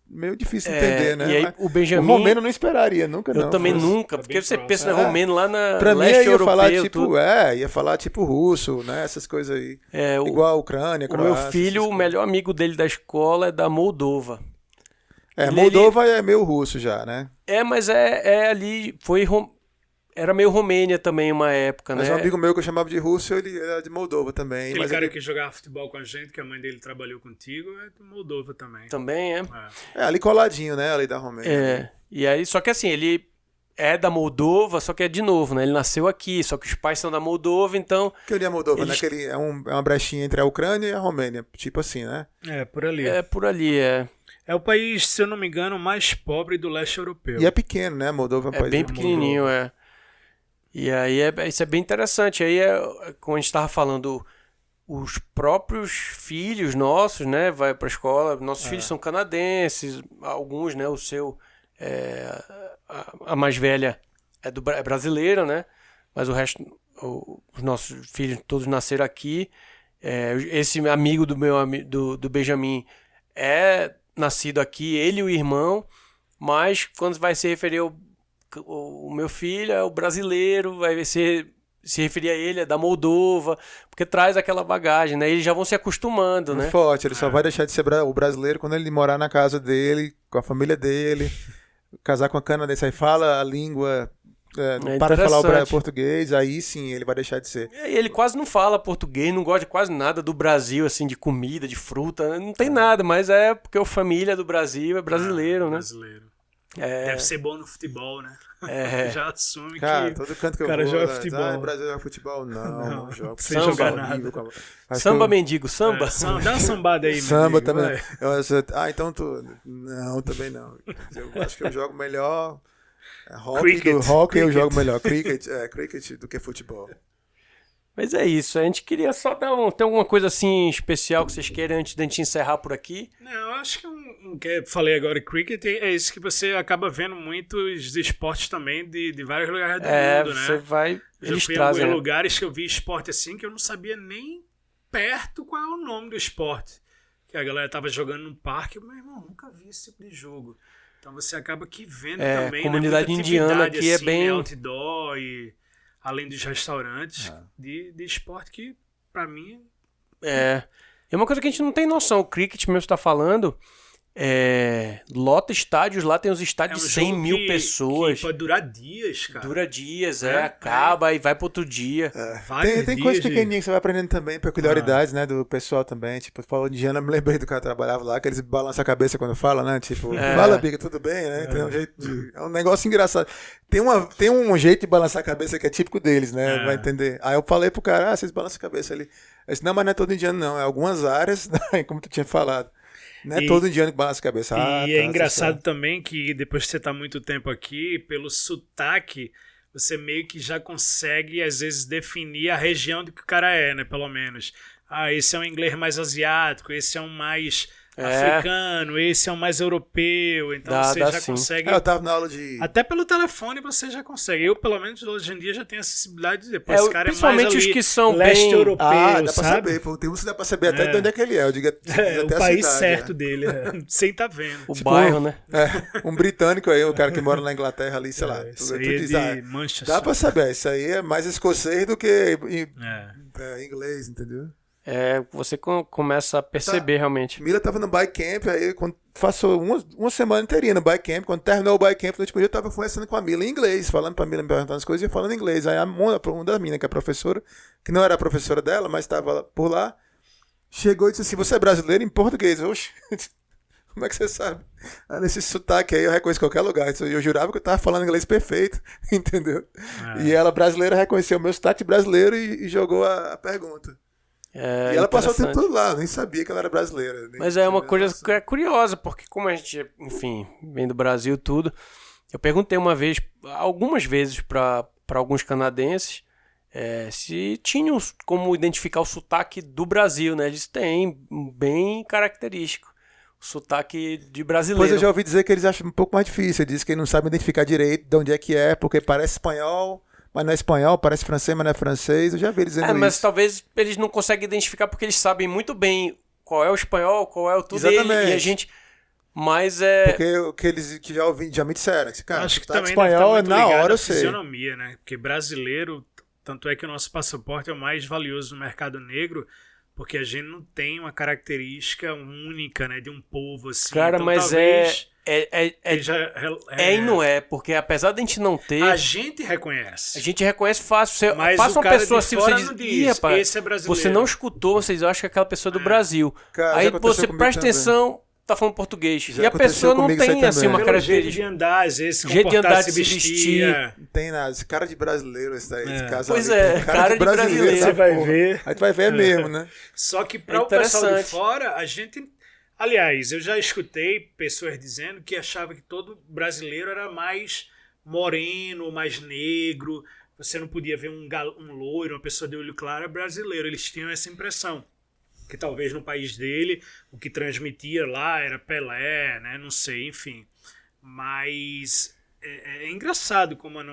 meio difícil de entender, né? E aí Mas o Benjamin... o romeno não esperaria, nunca Eu não. também Fosse. nunca, porque bem você próximo. pensa em romeno lá na Pra mim leste ia europeu. falar tipo, tudo. ia falar tipo russo, né? Essas coisas aí. O Igual a Ucrânia, o Croácia. meu filho, essas o melhor amigo dele da escola é da Moldova. Moldova é meio russo já, né? Mas ali, era meio Romênia também uma época, Mas né? um amigo meu que eu chamava de russo, ele era de Moldova também. Aquele mas cara ele... que jogava futebol com a gente, que a mãe dele trabalhou contigo, é de Moldova também. Também ali coladinho, né? Ali da Romênia. E aí, só que assim, ele é da Moldova, só que é de novo, né? Ele nasceu aqui, só que os pais são da Moldova, então... Que onde é Moldova, né? É uma brechinha entre a Ucrânia e a Romênia, tipo assim, né? Por ali. É por ali, É o país, se eu não me engano, mais pobre do leste europeu. E é pequeno, né? Moldova é um É país bem pequenininho, E aí isso é bem interessante. Aí, como a gente estava falando, os próprios filhos nossos, né? Vai para a escola. Nossos filhos são canadenses, alguns, né? O seu, a mais velha é brasileira, né? Mas o resto, os nossos filhos todos nasceram aqui. esse amigo do Benjamin é nascido aqui, ele e o irmão, mas quando vai se referir o meu filho é o brasileiro, vai se referir a ele, é da Moldova, porque traz aquela bagagem, né? Eles já vão se acostumando, né? Forte, ele só vai deixar de ser o brasileiro quando ele morar na casa dele, com a família dele, casar com a canadense, aí fala a língua, para de falar o português, aí sim ele vai deixar de ser. E ele quase não fala português, não gosta de quase nada do Brasil, assim, de comida, de fruta, não tem nada, mas é porque a família do Brasil é brasileiro, né? Brasileiro. Deve ser bom no futebol, né? Já assume cara, que todo canto que o cara eu vou, joga futebol. Brasil joga futebol, não joga. Sem jogar nada. Samba, mendigo, samba. Dá uma sambada aí, samba também. Então tu... Não, também não. Eu acho que eu jogo melhor... Hockey eu jogo melhor. Cricket do que futebol. Mas é isso, a gente queria só ter alguma coisa assim especial que vocês querem antes da gente encerrar por aqui. Não, eu acho que que eu falei agora, cricket, é isso que você acaba vendo muitos esportes também de vários lugares do mundo, né? Você vai... Eu fui em alguns lugares que eu vi esporte assim que eu não sabia nem perto qual é o nome do esporte. Que a galera tava jogando num parque, meu irmão, nunca vi esse tipo de jogo. Então você acaba que vendo também, a comunidade indiana aqui assim, é bem... outdoor e além dos restaurantes de esporte que, pra mim... É uma coisa que a gente não tem noção. O cricket mesmo está falando... lota estádios, lá tem os estádios de 100 mil pessoas. Que pode durar dias, cara. Dura dias, acaba e vai para outro dia. Tem coisas pequenininhas que você vai aprendendo também, peculiaridades, né, do pessoal também. Tipo, falando de Indiana, me lembrei do cara que trabalhava lá, que eles balançam a cabeça quando fala, né? Tipo, fala, Biga, tudo bem, né? Tem um jeito é um negócio engraçado. Tem um jeito de balançar a cabeça que é típico deles, né? Vai entender. Aí eu falei pro cara, vocês balançam a cabeça ali. Eu disse, não, mas não é todo indiano, não. É algumas áreas, como tu tinha falado. Não é todo indiano que balança a cabeça. É engraçado também que depois que você está muito tempo aqui, pelo sotaque, você meio que já consegue, às vezes, definir a região do que o cara é, né? Pelo menos. Esse é um inglês mais asiático, esse é um mais africano, esse é um mais europeu. Então você já consegue... eu tava na aula de... Até pelo telefone você já consegue. Eu, pelo menos, hoje em dia já tenho acessibilidade de dizer, esse cara principalmente é mais ali, os que são leste bem... europeu, dá pra sabe? saber. Tem uns que dá pra saber até de onde é que ele é. Eu digo até o país certo dele, sem tá vendo. O bairro, né? Um britânico aí, o cara que mora na Inglaterra ali, sei lá. Isso aí de Manchester. Dá pra saber. Isso aí é mais escocês do que inglês, entendeu? Você começa a perceber realmente. Mila tava no bike camp, aí quando passou uma semana inteirinha no bike camp, quando terminou o bike camp, no último dia eu tava conversando com a Mila em inglês, falando pra Mila, me perguntando as coisas e falando em inglês. Aí uma das meninas, que é a professora, que não era a professora dela, mas estava por lá, chegou e disse assim, você é brasileiro em português? Oxe, como é que você sabe? Nesse sotaque aí eu reconheço qualquer lugar. Eu jurava que eu tava falando inglês perfeito, entendeu? E ela, brasileira, reconheceu o meu sotaque brasileiro e jogou a pergunta. E ela passou o tempo todo lá, nem sabia que ela era brasileira. Mas é uma coisa que é curiosa, porque como a gente, enfim, vem do Brasil tudo, eu perguntei algumas vezes para alguns canadenses se tinham como identificar o sotaque do Brasil, né? Eles têm, bem característico, o sotaque de brasileiro. Pois eu já ouvi dizer que eles acham um pouco mais difícil, eles dizem que eles não sabem identificar direito de onde é que é, porque parece espanhol... Mas não é espanhol, parece francês, mas não é francês. Eu já vi eles dizendo isso. Mas talvez eles não conseguem identificar porque eles sabem muito bem qual é o espanhol, qual é o tudo dele. E a gente... Mas Porque o que eles já me disseram. Cara, acho que também espanhol deve estar muito na hora eu sei. Fisionomia, né? Porque brasileiro, tanto é que o nosso passaporte é o mais valioso no mercado negro, porque a gente não tem uma característica única, né? De um povo assim. Cara, então, mas talvez... e não é, porque apesar de a gente não ter... A gente reconhece. A gente reconhece fácil. Você mas passa uma pessoa assim, você diz, rapaz, esse é brasileiro. Você não escutou, vocês acham que é aquela pessoa do Brasil. Cara, aí você presta atenção, tá falando português. E a pessoa não tem assim uma característica. Jeito de andar, às vezes, jeito de andar, de se vestir. Não tem nada. Esse cara de brasileiro, esse casal. Pois ali, cara de brasileiro. Você vai ver. Aí tu vai ver mesmo, né? Só que para o pessoal de fora, a gente... Aliás, eu já escutei pessoas dizendo que achavam que todo brasileiro era mais moreno, mais negro. Você não podia ver um loiro, uma pessoa de olho claro é brasileiro. Eles tinham essa impressão. Que talvez no país dele, o que transmitia lá era Pelé, né? Não sei, enfim. Mas é engraçado como a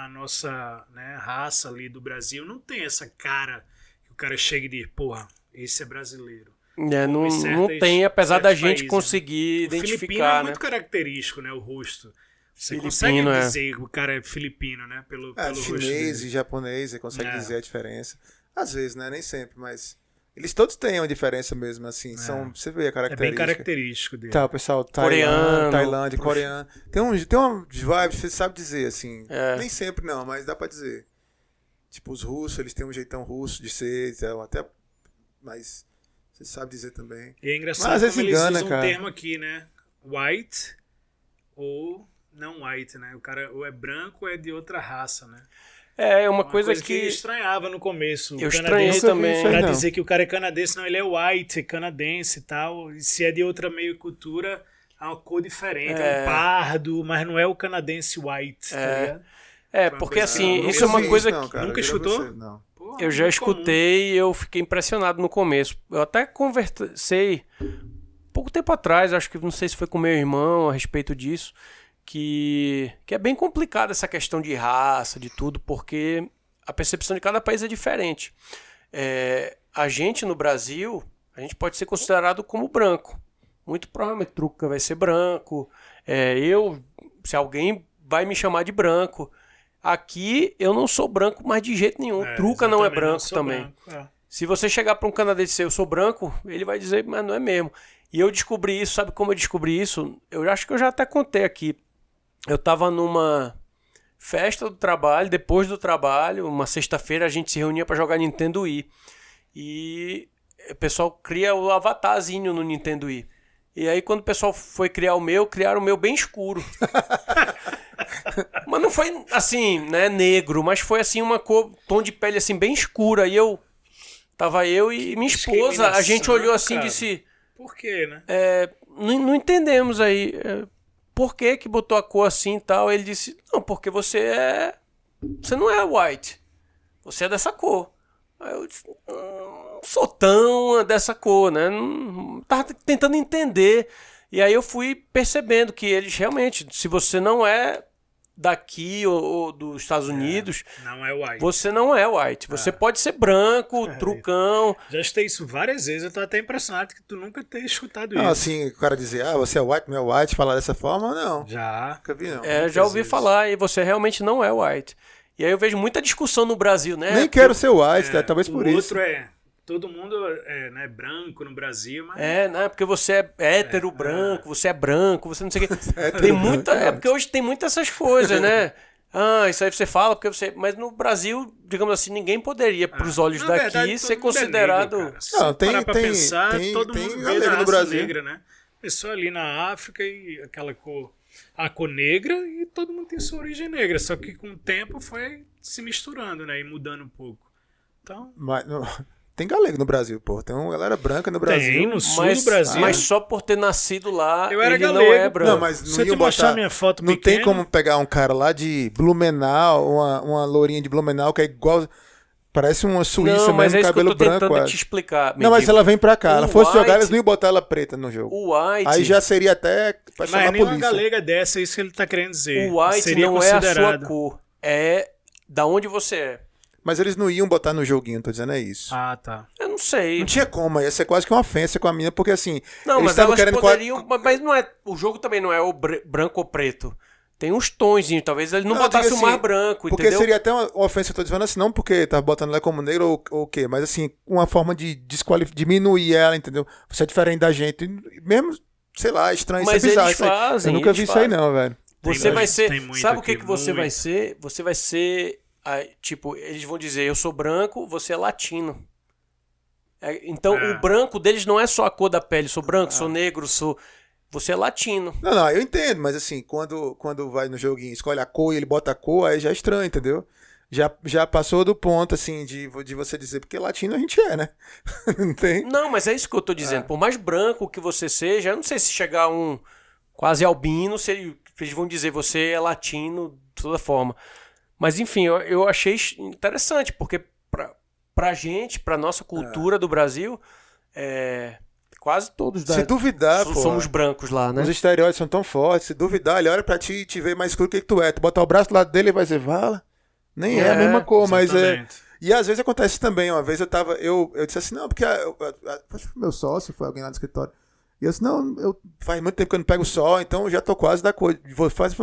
nossa né, raça ali do Brasil não tem essa cara que o cara chega e diz, porra, esse é brasileiro. Não tem, apesar da gente países, conseguir né? identificar, O filipino é né? muito característico, né? O rosto. Você Filipino, consegue dizer que o cara é filipino, né? Pelo rosto chinês dele. e japonês, você consegue dizer a diferença. Às vezes, né? Nem sempre, mas... Eles todos têm uma diferença mesmo, assim. Você vê a característica. É bem característico dele. Tá, o pessoal Coreano. Tailândia, coreano. Tem uma vibe, você sabe dizer, assim. É. Nem sempre não, mas dá pra dizer. Tipo, os russos, eles têm um jeitão russo de ser, então, até... Mas você sabe dizer também. E é engraçado mas, às vezes como eles engana, usam cara. um termo aqui, né? White ou não white, né? O cara ou é branco ou é de outra raça, né? É uma coisa que eu estranhava no começo. Eu estranhei também. Pra dizer que o cara é canadense, não, ele é white, canadense e tal. E se é de outra meio cultura, é uma cor diferente, é um pardo, mas não é o canadense white, tá ligado? Porque assim, isso é uma coisa que... Cara, nunca escutou? Não. Pô, eu já escutei e eu fiquei impressionado no começo. Eu até conversei pouco tempo atrás, acho que não sei se foi com meu irmão a respeito disso, que é bem complicado essa questão de raça, de tudo, porque a percepção de cada país é diferente. A gente no Brasil, a gente pode ser considerado como branco. Muito provavelmente Truca vai ser branco. Se alguém vai me chamar de branco. Aqui eu não sou branco, mas de jeito nenhum. Truca não é branco também. Branco, Se você chegar para um canadense e dizer eu sou branco, ele vai dizer, mas não é mesmo. E eu descobri isso, sabe como eu descobri isso? Eu acho que eu já até contei aqui. Eu estava numa festa do trabalho, depois do trabalho, uma sexta-feira a gente se reunia para jogar Nintendo Wii. E o pessoal cria o avatarzinho no Nintendo Wii. E aí quando o pessoal foi criar o meu, criaram o meu bem escuro. Mas não foi assim, né, negro, mas foi assim uma cor, tom de pele assim bem escura. E tava eu e minha esposa, a gente olhou assim e disse... Por quê, né? Não entendemos aí... Por que botou a cor assim e tal? Ele disse, não, porque você não é white. Você é dessa cor. Aí eu disse, não sou tão dessa cor, né? Não, tava tentando entender. E aí eu fui percebendo que eles realmente, se você não é daqui ou dos Estados Unidos, não é white. Você não é white. Você pode ser branco, trucão. Já escutei isso várias vezes. Eu tô até impressionado que tu nunca tenha escutado isso. Não, assim, o cara dizer, você é white, não é white, falar dessa forma, não. Já. Nunca vi, não. Já ouvi falar, e você realmente não é white. E aí eu vejo muita discussão no Brasil, né? Nem quero ser white, talvez por isso. O outro todo mundo né, branco no Brasil, mas... né? Porque você é hétero branco, você é branco, você não sei o que. Tem muita... porque hoje tem muitas essas coisas, né? Isso aí você fala porque você... Mas no Brasil, digamos assim, ninguém poderia, pros olhos daqui, verdade, ser considerado... É negro, não, tem pensar, todo tem mundo vê no Brasil. Negra, né? Pessoa ali na África e aquela cor... A cor negra e todo mundo tem sua origem negra. Só que com o tempo foi se misturando, né? E mudando um pouco. Então... Mas... Tem galego no Brasil, pô. Tem uma galera branca no Brasil. Tem, no sul do Brasil. Mas só por ter nascido lá, eu era ele galego. não é branco. Não, mas se eu te mostrar minha foto não pequena... tem como pegar um cara lá de Blumenau, uma lourinha de Blumenau, que é igual... Parece uma suíça mesmo, cabelo branco. Eu tô tentando te explicar. Não, mas ela vem pra cá. Ela fosse jogar, eles não iam botar ela preta no jogo. O white... Aí já seria até pra chamar a polícia. Mas nem uma galega dessa, é isso que ele tá querendo dizer. O white seria não considerado... é a sua cor. É da onde você é. Mas eles não iam botar no joguinho, tô dizendo, é isso. Ah, tá. Eu não sei. Não tinha como, ia ser quase que uma ofensa com a mina, porque assim... Não, mas elas poderiam... Mas não é... O jogo também não é o branco ou preto. Tem uns tonzinhos, talvez ele não botasse o mar branco, porque entendeu? Seria até uma ofensa, eu tô dizendo assim, não porque tá botando ela como negra ou o quê, mas assim, uma forma de diminuir ela, entendeu? Você é diferente da gente. Mesmo, sei lá, estranho, mas isso é bizarro. Eles fazem, eu nunca vi isso aí não, velho. Você vai ser... Sabe o que você vai ser? Você vai ser... Tipo, eles vão dizer, eu sou branco, você é latino. Então, o branco deles não é só a cor da pele. Sou branco, sou negro, você é latino. Não, eu entendo, mas assim, quando vai no joguinho, escolhe a cor e ele bota a cor, aí já é estranho, entendeu? Já passou do ponto, assim, de você dizer, porque latino a gente é, né? Não tem? Não, mas é isso que eu tô dizendo. Por mais branco que você seja, eu não sei se chegar um quase albino, eles vão dizer, você é latino de toda forma. Mas enfim, eu achei interessante, porque pra gente, pra nossa cultura do Brasil, quase todos se duvidar, somos brancos lá, né? Os estereótipos são tão fortes, se duvidar, ele olha pra ti e te vê mais escuro que tu é. Tu botar o braço do lado dele e vai dizer, vala. Nem é a mesma cor, exatamente. mas E às vezes acontece também, uma vez eu disse assim, não, porque acho que meu sócio foi alguém lá no escritório. E eu disse, não, faz muito tempo que eu não pego sol, então eu já tô quase da coisa.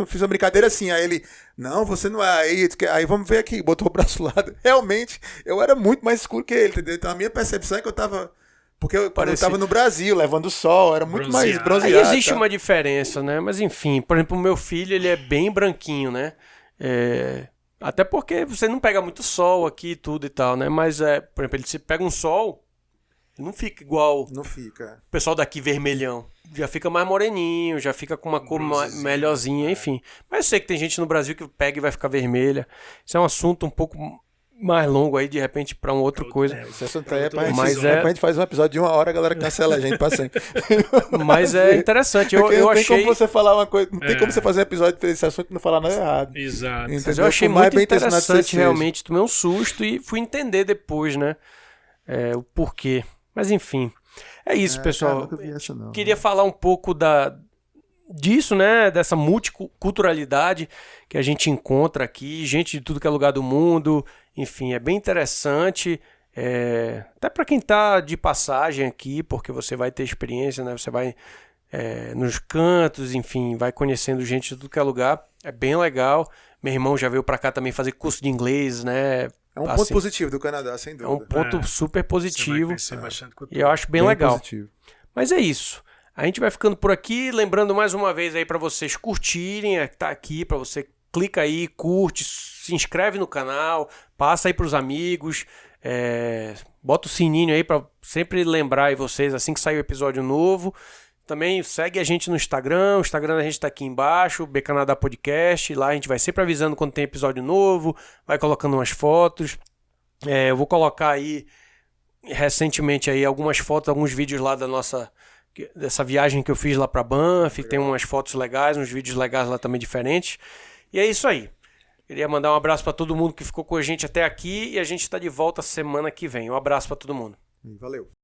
Fiz uma brincadeira assim, aí ele, não, você não é aí vamos ver aqui, botou o braço lá. Realmente, eu era muito mais escuro que ele, entendeu? Então a minha percepção é que eu tava... Porque eu tava no Brasil, levando sol, era muito mais bronzeado. Aí existe uma diferença, né? Mas enfim, por exemplo, o meu filho, ele é bem branquinho, né? Até porque você não pega muito sol aqui e tudo e tal, né? Mas, por exemplo, ele se pega um sol, não fica igual Não fica. o pessoal daqui vermelhão. Já fica mais moreninho, já fica com uma cor melhorzinha, enfim. Mas eu sei que tem gente no Brasil que pega e vai ficar vermelha. Isso é um assunto um pouco mais longo aí, de repente, pra uma outra coisa. Esse assunto aí Mas a gente faz um episódio de 1 hora, a galera cancela a gente pra sempre. Mas é interessante. Eu não tem achei... como você falar uma coisa, não tem como você fazer um episódio desse assunto e não falar nada errado. Exato. Entendeu? Mas eu achei Por mais muito bem intencionado que interessante, você realmente. Tomei um susto e fui entender depois, né? O porquê. Mas enfim. É isso, pessoal. Cara, nunca vi essa, não. Queria falar um pouco disso, né? Dessa multiculturalidade que a gente encontra aqui. Gente de tudo que é lugar do mundo. Enfim, é bem interessante. Até para quem tá de passagem aqui, porque você vai ter experiência, né? Você vai nos cantos, enfim, vai conhecendo gente de tudo que é lugar. É bem legal. Meu irmão já veio para cá também fazer curso de inglês, né? É um ponto positivo do Canadá, sem dúvida. É um ponto super positivo. Você vai bastante E eu acho bem legal. Positivo. Mas é isso. A gente vai ficando por aqui. Lembrando mais uma vez aí para vocês curtirem, tá aqui, para você clica aí, curte, se inscreve no canal, passa aí pros amigos, bota o sininho aí para sempre lembrar aí vocês assim que sair o episódio novo. Também segue a gente no Instagram, o Instagram da gente tá aqui embaixo, BCanadá Podcast, lá a gente vai sempre avisando quando tem episódio novo, vai colocando umas fotos. Eu vou colocar aí recentemente aí algumas fotos, alguns vídeos lá dessa viagem que eu fiz lá pra Banff, tem umas fotos legais, uns vídeos legais lá também diferentes. E é isso aí. Queria mandar um abraço pra todo mundo que ficou com a gente até aqui e a gente tá de volta semana que vem. Um abraço pra todo mundo. Valeu.